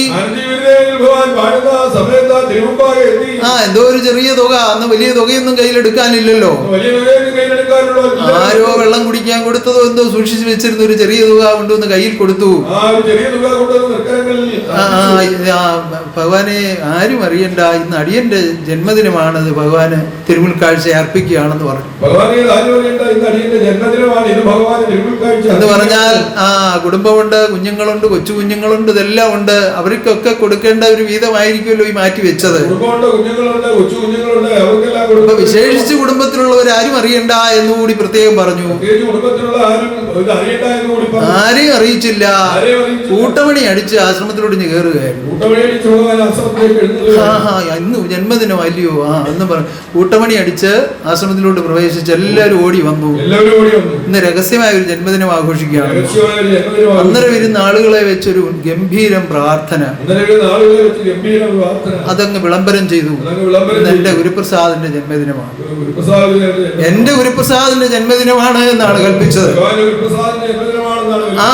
ആ എന്തോ ഒരു ചെറിയ തുക, അന്ന് വലിയ തുകയൊന്നും കയ്യിലെടുക്കാനില്ലല്ലോ. ആരോ വെള്ളം കുടിക്കാൻ കൊടുത്തതോ എന്തോ സൂക്ഷിച്ചു വെച്ചിരുന്ന ഒരു ചെറിയ തുക കൊണ്ടുവന്ന് കയ്യിൽ കൊടുത്തു. ഭഗവാനെ ആരും അറിയണ്ട, ഇന്ന് അടിയന്റെ ജന്മദിനമാണത്, ഭഗവാന് തിരുമുൽക്കാഴ്ച അർപ്പിക്കുകയാണെന്ന് പറഞ്ഞു. എന്ന് പറഞ്ഞാൽ ആ കുടുംബമുണ്ട്, കുഞ്ഞുങ്ങളുണ്ട്, കൊച്ചു കുഞ്ഞുങ്ങളുണ്ട്, ഇതെല്ലാം ഉണ്ട്. അവർക്കൊക്കെ കൊടുക്കേണ്ട ഒരു വീതമായിരിക്കുമല്ലോ ഈ മാറ്റി വെച്ചത്. അപ്പൊ വിശേഷിച്ച് കുടുംബത്തിലുള്ളവർ ആരും അറിയണ്ട എന്നുകൂടി പ്രത്യേകം പറഞ്ഞു. ആരെയും അറിയിച്ചില്ല. കൂട്ടമണി അടിച്ച് ആശ്രമത്തിലോട്ട് കയറുകയായിരുന്നു. ഇന്ന് ജന്മദിനമല്ലയോ എന്ന് പറഞ്ഞു. കൂട്ടമണി അടിച്ച് ആശ്രമത്തിലോട്ട് പ്രവേശിച്ച് എല്ലാവരും ഓടി വന്നു. ഇന്ന് രഹസ്യമായ ഒരു ജന്മദിനം ആഘോഷിക്കുകയാണ്. അന്നേരം വരുന്ന ആളുകളെ വെച്ചൊരു ഗംഭീരം പ്രാർത്ഥന അതങ്ങ് വിളംബരം ചെയ്തു. എന്റെ ഗുരുപ്രസാദിന്റെ ജന്മദിനമാണ്, എന്റെ ഗുരുപ്രസാദിന്റെ ജന്മദിനമാണ് എന്നാണ് കൽപ്പിച്ചത്. ആ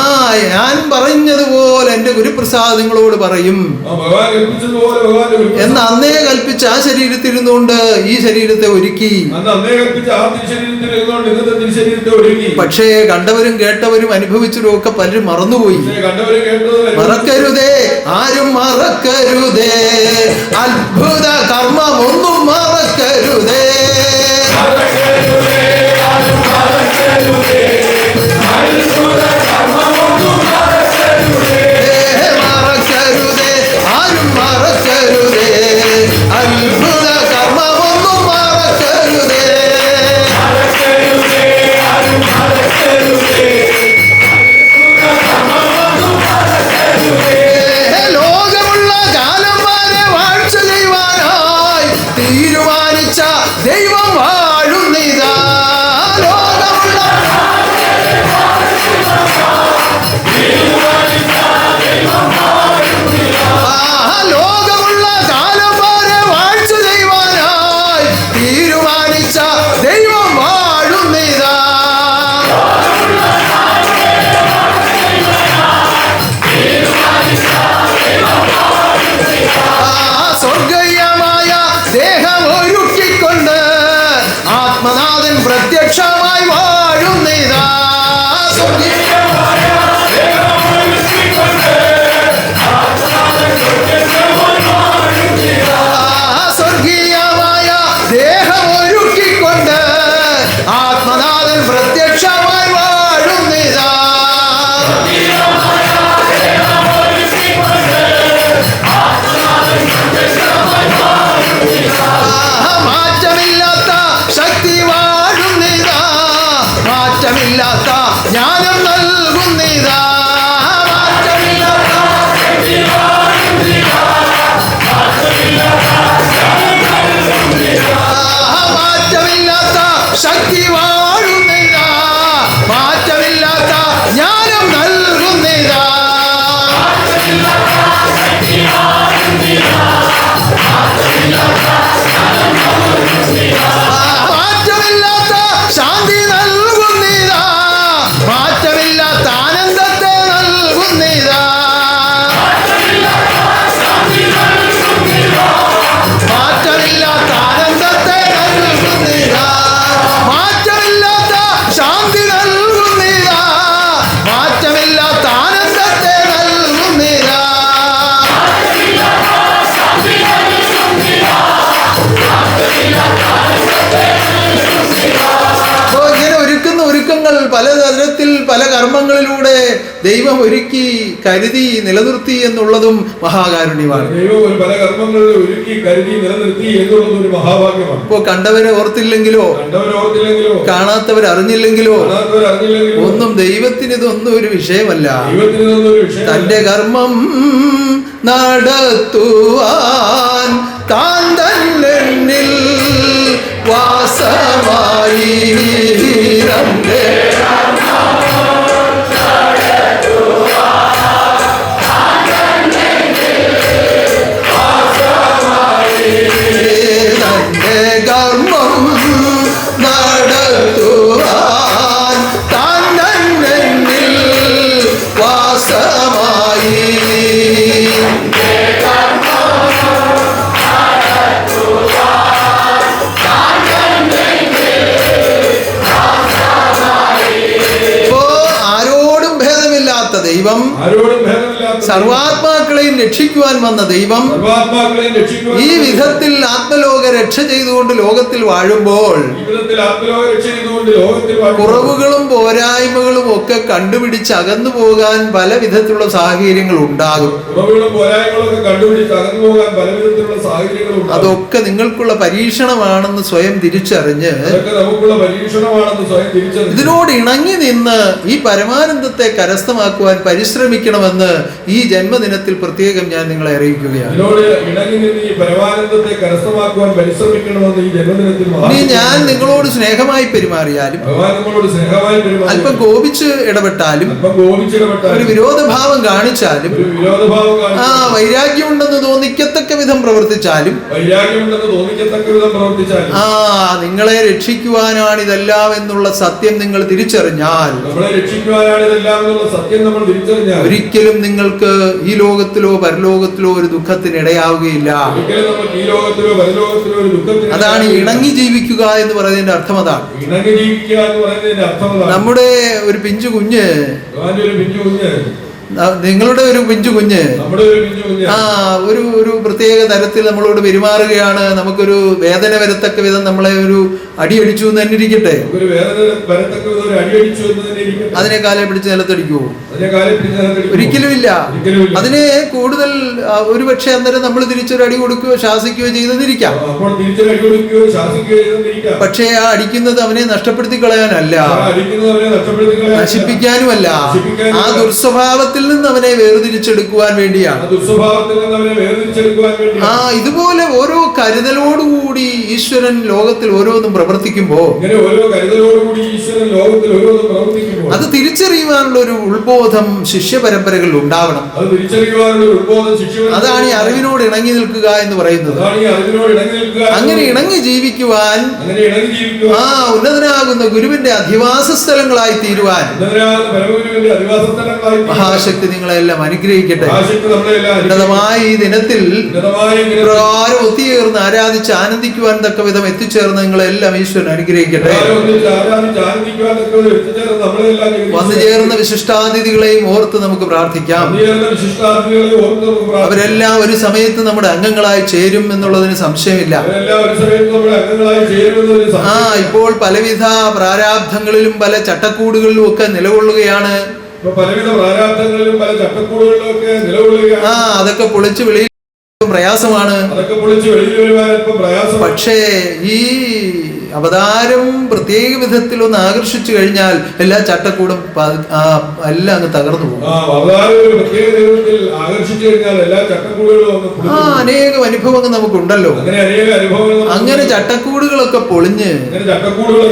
ഞാൻ പറഞ്ഞതുപോലെ എന്റെ ഗുരുപ്രസാദ് നിങ്ങളോട് പറയും എന്ന് അന്നേ കൽപ്പിച്ച് ആ ശരീരത്തിൽ ഇരുന്നുകൊണ്ട് ഈ ശരീരത്തെ ഒരുക്കി. പക്ഷേ കണ്ടവരും കേട്ടവരും അനുഭവിച്ചവരും ഒക്കെ പലരും മറന്നുപോയി. മറക്കരുതേ, ആരും മറക്കരുതേ, അത്ഭുത കർമ്മമൊന്നും മറക്കരുതേ. ദൈവം വാഴുന്നിതാ ലോകമുള്ള കാലം വരെ വാഴ്ച ചെയ്യുവാനായി തീരുമാനിച്ച ദൈവം വാഴുന്നിതാ. സ്വർഗീയമായ ദേഹം ഒരുക്കിക്കൊണ്ട് ആത്മനാഥൻ പ്രത്യക്ഷമായി വാഴുന്നിതാ. സ്വർഗീയമായ ദേഹം ഒരുക്കിക്കൊണ്ട് ആത്മനാഥൻ പ്രത്യക്ഷമായി വാഴുന്നിതാ. മാറ്റമില്ലാത്ത ജ്ഞാനം നൽകുന്നിതാ. മാറ്റമില്ലാത്ത ശക്തി വാഴുന്നിതാ, മാറ്റമില്ലാത്ത ജ്ഞാനം നൽകുന്നിതാ. മാറ്റമില്ലാത്ത ശാന്തി നൽകുന്നിതാ, മാറ്റമില്ലാത്ത ആനന്ദത്തെ നൽകുന്നിതാ. മാറ്റമില്ലാത്ത ആനന്ദത്തെ നൽകുന്നിതാ, മാറ്റമില്ലാത്ത ശാന്തി നൽകുന്നിതാ, മാറ്റമില്ലാത്ത ആനന്ദത്തെ നൽകുന്നിതാ. അപ്പോൾ ഇങ്ങനെ ഒരുക്കുന്ന ഒരുക്കങ്ങൾ പലതരത്തിൽ പല കർമ്മങ്ങളിലൂടെ ദൈവം ഒരുക്കി കരുതി നിലനിർത്തി എന്നുള്ളതും മഹാകാരുണ്യമാണ്. ദൈവം ഒരു പല കർമ്മങ്ങളിൽ ഒരുക്കി കരുതി നിലനിർത്തി എന്നുള്ളത് ഒരു മഹാഭാഗ്യമാണ്. ഇപ്പോ കണ്ടവരെ ഓർത്തില്ലെങ്കിലോ കാണാത്തവർ അറിഞ്ഞില്ലെങ്കിലോ ഒന്നും ദൈവത്തിന് ഇതൊന്നും ഒരു വിഷയമല്ല. തന്റെ കർമ്മം നടത്തുവാൻ താൻ തന്നിൽ വാസമായി തന്റെ കർമ്മം നടത്തുവാൻ താൻ തന്നിൽ വാസമായി. ദൈവം സർവാത്മാക്കളെയും രക്ഷിക്കുവാൻ വന്ന ദൈവം ഈ വിധത്തിൽ ആത്മലോക രക്ഷ ചെയ്തുകൊണ്ട് ലോകത്തിൽ വാഴുമ്പോൾ കുറവുകളും പോരായ്മകളും ഒക്കെ കണ്ടുപിടിച്ച് അകന്നു പോകാൻ പല വിധത്തിലുള്ള സാഹചര്യങ്ങൾ ഉണ്ടാകും. അതൊക്കെ നിങ്ങൾക്കുള്ള പരീക്ഷണമാണെന്ന് സ്വയം തിരിച്ചറിഞ്ഞ് ഇതിനോട് ഇണങ്ങി നിന്ന് ഈ പരമാനന്ദത്തെ കരസ്ഥമാക്കുവാൻ പരിശ്രമിക്കണമെന്ന് ഈ ജന്മദിനത്തിൽ പ്രത്യേകം ഞാൻ നിങ്ങളെ അറിയിക്കുകയാണ്. ഇനി ഞാൻ നിങ്ങളോട് സ്നേഹമായി പെരുമാറിയാലും അല്പം കോപിച്ച് ഇടപെട്ടാലും ഒരു വിരോധഭാവം കാണിച്ചാലും വൈരാഗ്യമുണ്ടെന്ന് തോന്നിക്കത്തക്ക വിധം പ്രവർത്തിച്ചാലും നിങ്ങളെ രക്ഷിക്കുവാനാണ് ഇതെല്ലാം എന്നുള്ള സത്യം നിങ്ങൾ തിരിച്ചറിഞ്ഞാൽ ഒരിക്കലും നിങ്ങൾക്ക് ഈ ലോകത്തിലോ പരലോകത്തിലോ ഒരു ദുഃഖത്തിന് ഇടയാവുകയില്ല. അതാണ് ഇണങ്ങി ജീവിക്കുക എന്ന് പറയുന്നതിന്റെ അർത്ഥം. അതാണ് നമ്മുടെ ഒരു പിഞ്ചു കുഞ്ഞ്, നിങ്ങളുടെ ഒരു പിഞ്ചു കുഞ്ഞ് ഒരു പ്രത്യേക തരത്തിൽ നമ്മളോട് പെരുമാറുകയാണ്, നമുക്കൊരു വേദന വരത്തക്ക വിധം നമ്മളെ ഒരു അടിയടിച്ചു എന്ന് തന്നെ ഇരിക്കട്ടെ, അതിനെ കാലെ പിടിച്ച് നിലത്തടിക്കുവോ? ഒരിക്കലുമില്ല. അതിനെ കൂടുതൽ ഒരുപക്ഷെ അന്നേരം നമ്മൾ തിരിച്ചൊരു അടി കൊടുക്കുകയോ ശാസിക്കുകയോ ചെയ്തെന്നിരിക്കാം. പക്ഷേ ആ അടിക്കുന്നത് അവനെ നഷ്ടപ്പെടുത്തി കളയാനല്ല, നശിപ്പിക്കാനുമല്ല, ആ ദുർസ്വഭാവത്തിൽ നിന്ന് അവനെ വേർതിരിച്ചെടുക്കുവാൻ വേണ്ടിയാണ്. ഇതുപോലെ ഓരോ കരുതലോടുകൂടി ഈശ്വരൻ ലോകത്തിൽ ഓരോന്നും പ്രവർത്തിക്കുമ്പോൾ അത് തിരിച്ചറിയുവാനുള്ള ഒരു ഉത്ബോധം ശിഷ്യ പരമ്പരകളിൽ ഉണ്ടാവണം. അതാണ് ഈ അറിവിനോട് ഇണങ്ങി നിൽക്കുക എന്ന് പറയുന്നത്. അങ്ങനെ ഇണങ്ങി ജീവിക്കുവാൻ ഉന്നതനാകുന്ന ഗുരുവിന്റെ അധിവാസ സ്ഥലങ്ങളായി തീരുവാൻ മഹാശക്തി നിങ്ങളെല്ലാം അനുഗ്രഹിക്കട്ടെ. ഉന്നതമായ ഈ ദിനത്തിൽ പ്രകാരം ഒത്തുചേർന്ന് ആരാധിച്ച് ആനന്ദിക്കുവാൻ തക്ക വിധം എത്തിച്ചേർന്ന് നിങ്ങളെല്ലാം ഈശ്വരൻ അനുഗ്രഹിക്കട്ടെ. വന്നു ചേർന്ന വിശിഷ്ടാതിഥികളെയും ഓർത്ത് നമുക്ക് പ്രാർത്ഥിക്കാം. അവരെല്ലാം ഒരു സമയത്ത് നമ്മുടെ അംഗങ്ങളായി ചേരും എന്നുള്ളതിന് സംശയമില്ല. ഇപ്പോൾ പലവിധ പ്രാരാബ്ധങ്ങളിലും പല ചട്ടക്കൂടുകളിലും ഒക്കെ നിലകൊള്ളുകയാണ്. അതൊക്കെ പൊളിച്ച് വെളിയിൽ പ്രയാസമാണ്. പക്ഷേ ഈ അവതാരം പ്രത്യേക വിധത്തിൽ ഒന്ന് ആകർഷിച്ചു കഴിഞ്ഞാൽ എല്ലാ ചട്ടക്കൂടും എല്ലാം അങ്ങ് തകർന്നു പോകും. അനേകം അനുഭവങ്ങൾ നമുക്കുണ്ടല്ലോ. അങ്ങനെ ചട്ടക്കൂടുകളൊക്കെ പൊളിഞ്ഞ്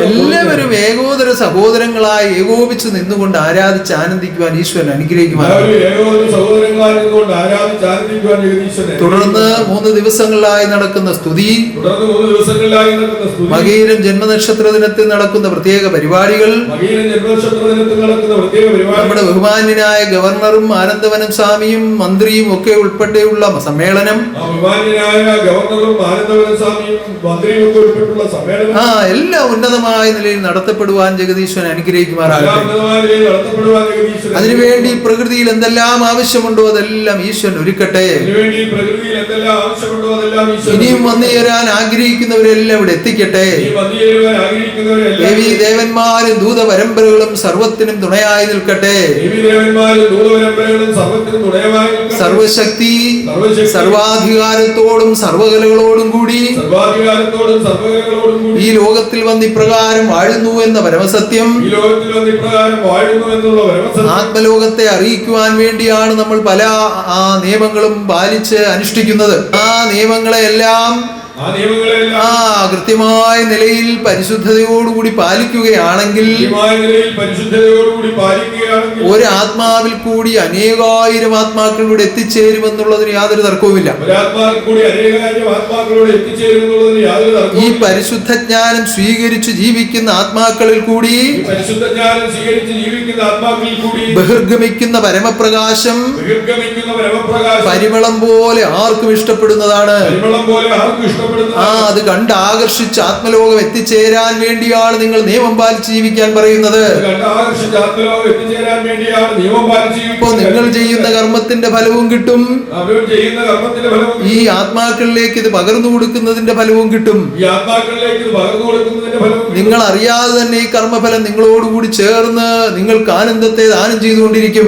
എല്ലാവരും ഏകോദര സഹോദരങ്ങളായി ഏകോപിച്ച് നിന്നുകൊണ്ട് ആരാധിച്ച് ആനന്ദിക്കുവാൻ ഈശ്വരൻ അനുഗ്രഹിക്കുവാൻ. തുടർന്ന് 3 ദിവസങ്ങളിലായി നടക്കുന്ന സ്തുതി, മകീരം ജന്മനക്ഷത്ര ദിനത്തിൽ നടക്കുന്ന പ്രത്യേക പരിപാടികൾ, നമ്മുടെ ബഹുമാന്യനായ ഗവർണറും ആനന്ദവനം സ്വാമിയും മന്ത്രിയും ഒക്കെ ഉൾപ്പെടെയുള്ള സമ്മേളനം, എല്ലാം ഉന്നതമായ നിലയിൽ നടത്തപ്പെടുവാൻ ജഗദീശ്വരൻ അനുഗ്രഹിക്കുമാറാകട്ടെ. അതിനുവേണ്ടി പ്രകൃതിയിൽ എന്തെല്ലാം ആവശ്യമുണ്ടോ അതെല്ലാം ഈശ്വരൻ ഒരുക്കട്ടെ. ഇനിയും വന്നുചേരാൻ ആഗ്രഹിക്കുന്നവരെല്ലാം ഇവിടെ എത്തിക്കട്ടെ. ദേവീ ദേവന്മാരും ദൂത പരമ്പരകളും സർവത്തിനും തുണയായി നിൽക്കട്ടെ. സർവശക്തി സർവാധികാരത്തോടും സർവകലകളോടും കൂടി ഈ ലോകത്തിൽ വന്ന് ഇപ്രകാരം വാഴുന്നു എന്ന പരമസത്യം ആത്മലോകത്തെ അറിയിക്കുവാൻ വേണ്ടിയാണ് നമ്മൾ പല നിയമങ്ങളും പാലിച്ച് അനുഷ്ഠിക്കുന്നത്. ആ നിയമങ്ങളെല്ലാം കൃത്യമായ നിലയിൽ പരിശുദ്ധതയോടുകൂടി പാലിക്കുകയാണെങ്കിൽ ഒരു ആത്മാവിൽ കൂടി അനേകായിരം ആത്മാക്കളിലൂടെ എത്തിച്ചേരുമെന്നുള്ളതിന് യാതൊരു തർക്കവുമില്ല. ഈ പരിശുദ്ധ ജ്ഞാനം സ്വീകരിച്ച് ജീവിക്കുന്ന ആത്മാക്കളിൽ കൂടി ബഹിർഗമിക്കുന്ന പരമപ്രകാശം പരിമളം പോലെ ആർക്കും ഇഷ്ടപ്പെടുന്നതാണ്. അത് കണ്ട് ആകർഷിച്ച് ആത്മലോകം എത്തിച്ചേരാൻ വേണ്ടിയാണ് നിങ്ങൾ നിയമം പാലിച്ച് ജീവിക്കാൻ പറയുന്നത്. ഇപ്പോ നിങ്ങൾ ചെയ്യുന്ന കർമ്മത്തിന്റെ ഫലവും കിട്ടും, ഈ ആത്മാക്കളിലേക്ക് ഇത് പകർന്നു കൊടുക്കുന്നതിന്റെ ഫലവും കിട്ടും. നിങ്ങൾ അറിയാതെ തന്നെ ഈ കർമ്മഫലം നിങ്ങളോടുകൂടി ചേർന്ന് നിങ്ങൾക്ക് ആനന്ദത്തെ ദാനം ചെയ്തുകൊണ്ടിരിക്കും.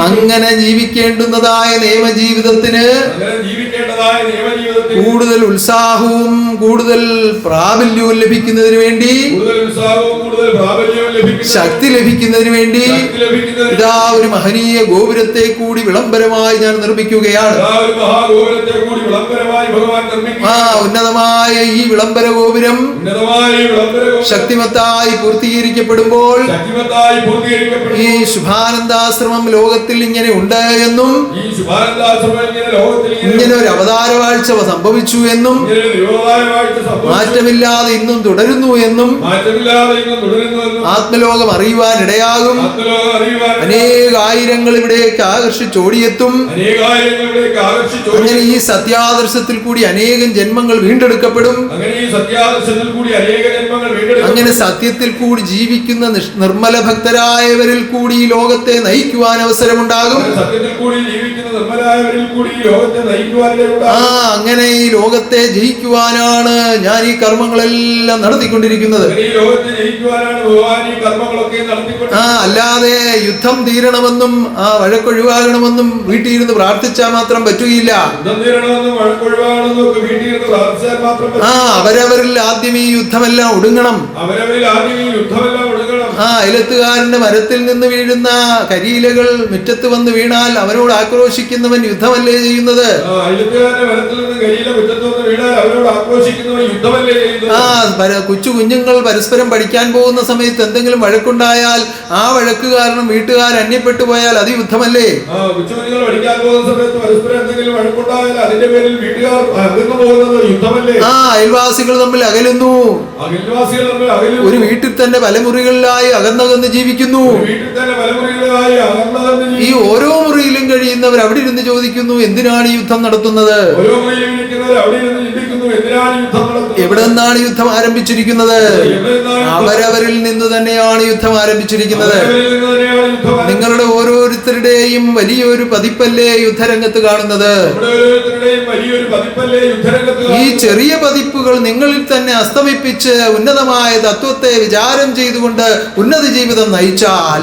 അങ്ങനെ ജീവിക്കേണ്ടുന്നതായ നിയമജീവിതത്തിന് കൂടുതൽ ഉത്സാഹവും കൂടുതൽ പ്രാബല്യവും ലഭിക്കുന്നതിന് വേണ്ടി, ശക്തി ലഭിക്കുന്നതിന് വേണ്ടി ഇതാ ഒരു മഹനീയ ഗോപുരത്തെ കൂടി വിളംബരമായി ഞാൻ നിർമ്മിക്കുകയാണ്. ഉന്നതമായ ഈ വിളംബര ഗോപുരം ശക്തിമത്തായി പൂർത്തീകരിക്കപ്പെടുമ്പോൾ ഈ ശുഭാനന്ദാശ്രമം ലോകത്തിൽ ഇങ്ങനെ ഉണ്ട് എന്നും ഇങ്ങനെ ഒരു അവതാര വാഴ്ച സംഭവിച്ചു എന്നും മാറ്റമില്ലാതെ ഇന്നും തുടരുന്നു എന്നും ആത്മലോകം അറിയുവാൻ ഇടയാകും. അനേകായിരങ്ങൾ ഇവിടേക്ക് ആകർഷിച്ചോടിയെത്തും. അങ്ങനെ ഈ സത്യാദർശത്തിൽ കൂടി അനേകം ജന്മങ്ങൾ വീണ്ടെടുക്കപ്പെടും. അങ്ങനെ സത്യത്തിൽ കൂടി ജീവിക്കുന്ന നിർമ്മല ഭക്തരായവരിൽ കൂടി ഈ ലോകത്തെ നയിക്കുവാൻ അവസരമുണ്ടാകും. അങ്ങനെ ഈ ലോകത്തെ ജയിക്കുവാനാണ് ഞാൻ ഈ കർമ്മങ്ങളെല്ലാം നടത്തിക്കൊണ്ടിരിക്കുന്നത്. അല്ലാതെ യുദ്ധം തീരണമെന്നും വഴക്കൊഴിവാകണമെന്നും വീട്ടിൽ ഇരുന്ന് പ്രാർത്ഥിച്ചാൽ മാത്രം പറ്റുകയില്ല. അവരവരിൽ ആദ്യം ഈ യുദ്ധമെല്ലാം ഒടുങ്ങണം. അയലത്തുകാരന്റെ മരത്തിൽ നിന്ന് വീഴുന്ന കരിയിലകൾ മുറ്റത്ത് വന്ന് വീണാൽ അവനോട് ആക്രോശിക്കുന്നവൻ യുദ്ധമല്ലേ ചെയ്യുന്നത്? കൊച്ചു കുഞ്ഞുങ്ങൾ പരസ്പരം പഠിക്കാൻ പോകുന്ന സമയത്ത് എന്തെങ്കിലും വഴക്കുണ്ടായാൽ ആ വഴക്ക് കാരണം വീട്ടുകാർ അന്യപ്പെട്ടു പോയാൽ അത് യുദ്ധമല്ലേ? അയൽവാസികൾ തമ്മിൽ അകലുന്നു. ഒരു വീട്ടിൽ തന്നെ പല മുറികളിലായി അകന്നകന്ന് ജീവിക്കുന്നു. ഈ ഓരോ മുറിയിലും കഴിയുന്നവർ അവിടെ ഇരുന്ന് ചോദിക്കുന്നു, എന്തിനാണ് ഈ യുദ്ധം നടത്തുന്നത്? എവിടെ നിന്നാണ് യുദ്ധം ആരംഭിച്ചിരിക്കുന്നത്? അവരവരിൽ നിന്ന് തന്നെയാണ് യുദ്ധം ആരംഭിച്ചിരിക്കുന്നത്. നിങ്ങളുടെ ഓരോരുത്തരുടെയും വലിയൊരു പതിപ്പല്ലേ യുദ്ധരംഗത്ത് കാണുന്നത്. ഈ ചെറിയ പതിപ്പുകൾ നിങ്ങളിൽ തന്നെ അസ്തമിപ്പിച്ച് ഉന്നതമായ തത്വത്തെ വിചാരം ചെയ്തുകൊണ്ട് ഉന്നത ജീവിതം നയിച്ചാൽ,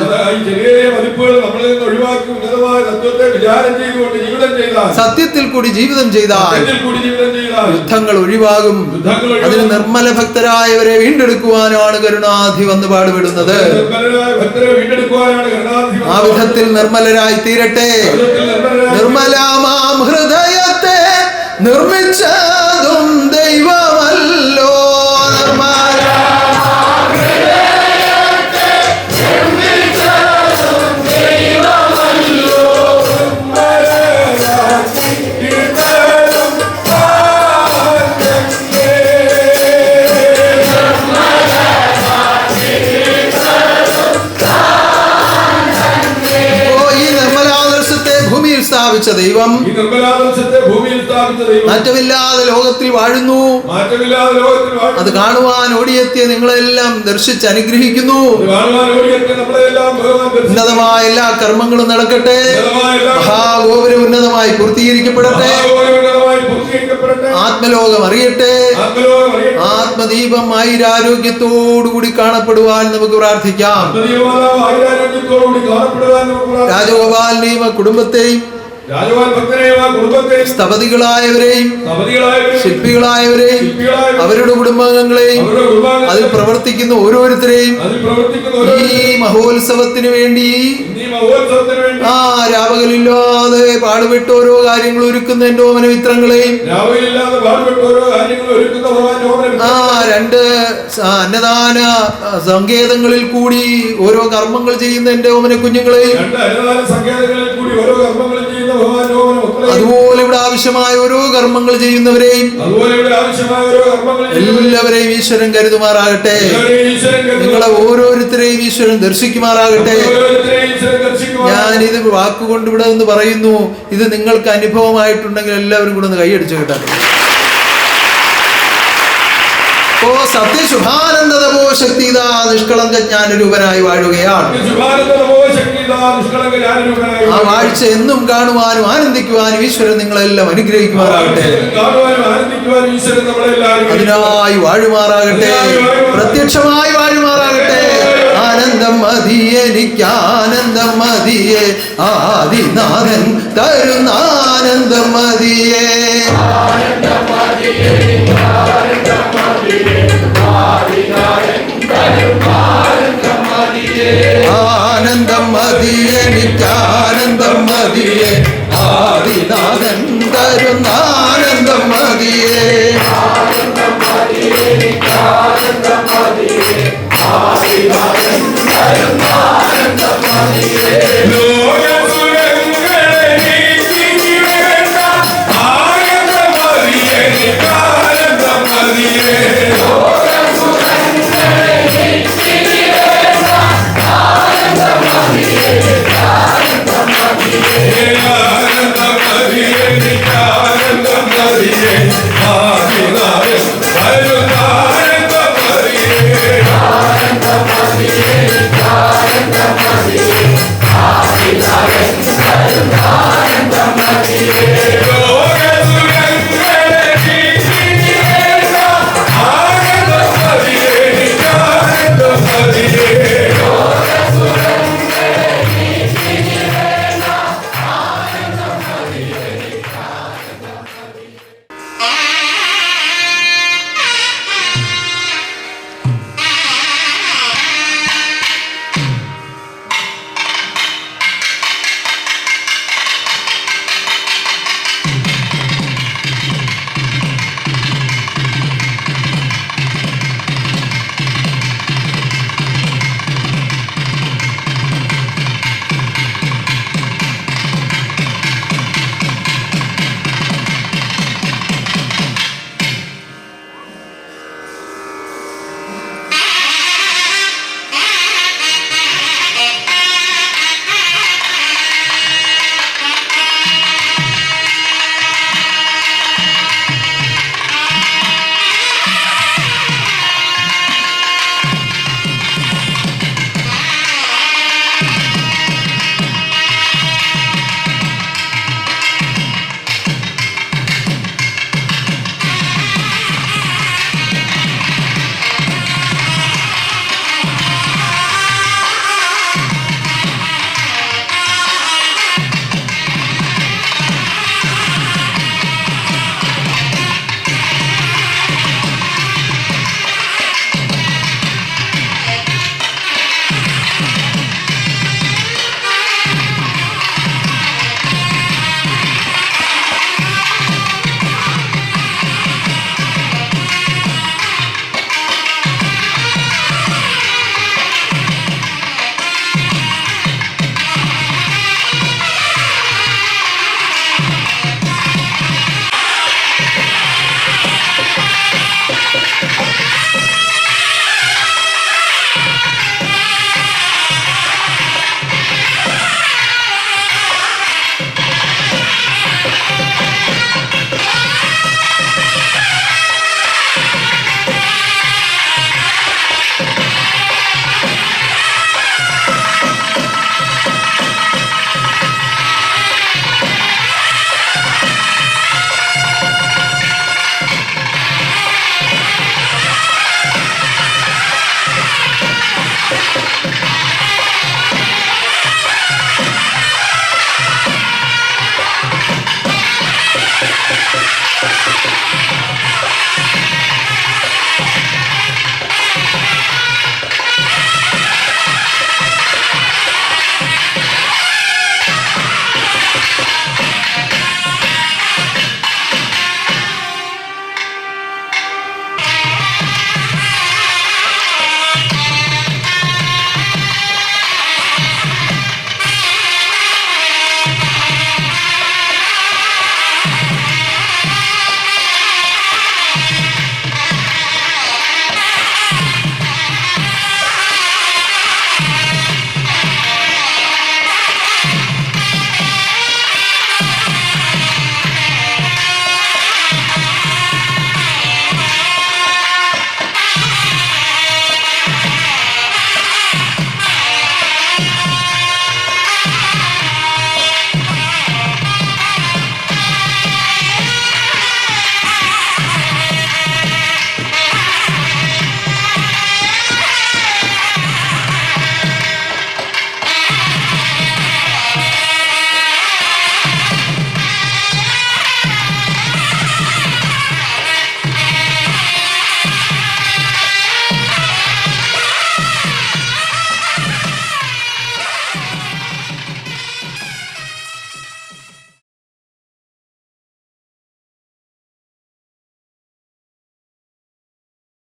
സത്യത്തിൽ കൂടി ജീവിതം ചെയ്താൽ യുദ്ധങ്ങൾ ഒഴിവാകും. അതിന് നിർമ്മല ഭക്തരായവരെ വീണ്ടെടുക്കുവാനാണ് കരുണാധി വന്ന് പാടുപെടുന്നത്. ആ വിധത്തിൽ നിർമ്മലരായി തീരട്ടെ. നിർമ്മലമാം ഹൃദയത്തെ നിർമ്മിച്ചതും ദൈവമല്ലോ. സ്ഥാപിച്ച ദൈവം മാറ്റമില്ലാതെ ലോകത്തിൽ വാഴുന്നു. അത് കാണുവാൻ ഓടിയെത്തിയ നിങ്ങളെല്ലാം ദർശിച്ച് അനുഗ്രഹിക്കുന്നു. ഉന്നതമായ എല്ലാ കർമ്മങ്ങളും നടക്കട്ടെ. മഹാഗോപുരം ഉന്നതമായി പൂർത്തീകരിക്കപ്പെടട്ടെ. ആത്മലോകം അറിയട്ടെ. ആത്മദീപം ആയിരാരോഗ്യത്തോടുകൂടി കാണപ്പെടുവാൻ നമുക്ക് പ്രാർത്ഥിക്കാം. രാജഗോപാലിനെയും കുടുംബത്തെയും സ്ഥപതികളായവരെയും ശില്പികളായവരെയും അവരുടെ കുടുംബാംഗങ്ങളെയും അതിൽ പ്രവർത്തിക്കുന്ന ഓരോരുത്തരെയും ഈ മഹോത്സവത്തിന് വേണ്ടി രാപകലില്ലാതെ പാടുപെട്ട് ഓരോ കാര്യങ്ങൾ ഒരുക്കുന്ന എന്റെ ഓമനമിത്രങ്ങളെയും രണ്ട് അന്നദാന സങ്കേതങ്ങളിൽ കൂടി ഓരോ കർമ്മങ്ങൾ ചെയ്യുന്ന എന്റെ ഓമന കുഞ്ഞുങ്ങളെയും അതുപോലെ ഇവിടെ ആവശ്യമായ ഓരോ കർമ്മങ്ങൾ ചെയ്യുന്നവരെയും എല്ലാവരെയും ഈശ്വരൻ കരുതുമാറാകട്ടെ. നിങ്ങളെ ഓരോരുത്തരെയും ഈശ്വരൻ ദർശിക്കുമാറാകട്ടെ. ഞാനിത് വാക്കുകൊണ്ട് ഇവിടെ നിന്ന് പറയുന്നു. ഇത് നിങ്ങൾക്ക് അനുഭവമായിട്ടുണ്ടെങ്കിൽ എല്ലാവരും കൂടെ ഒന്ന് കൈയടിച്ചു കേട്ടോ. ഓ സത്യശുഭാനന്ദതമോ ശക്തിദാ നിഷ്കളങ്ക ജ്ഞാനരൂപനായി വാഴുകയാണ്. ആ വാഴ്ച എന്നും കാണുവാനും ആനന്ദിക്കുവാനും ഈശ്വരൻ നിങ്ങളെല്ലാം അനുഗ്രഹിക്കുമാറാകട്ടെ. അതിനായി വാഴുമാറാകട്ടെ. പ്രത്യക്ഷമായി വാഴുമാറാകട്ടെ. ആനന്ദം മതിയെ എനിക്ക് ആനന്ദം മതിയെ ആദിനാഥൻ തരുന്ന ആനന്ദം മതിയെ. ആനന്ദം മതിയെ എനിക്ക് ആനന്ദം മതിയെ ആദിനാഥൻ തരുന്ന ആനന്ദം മതിയെ.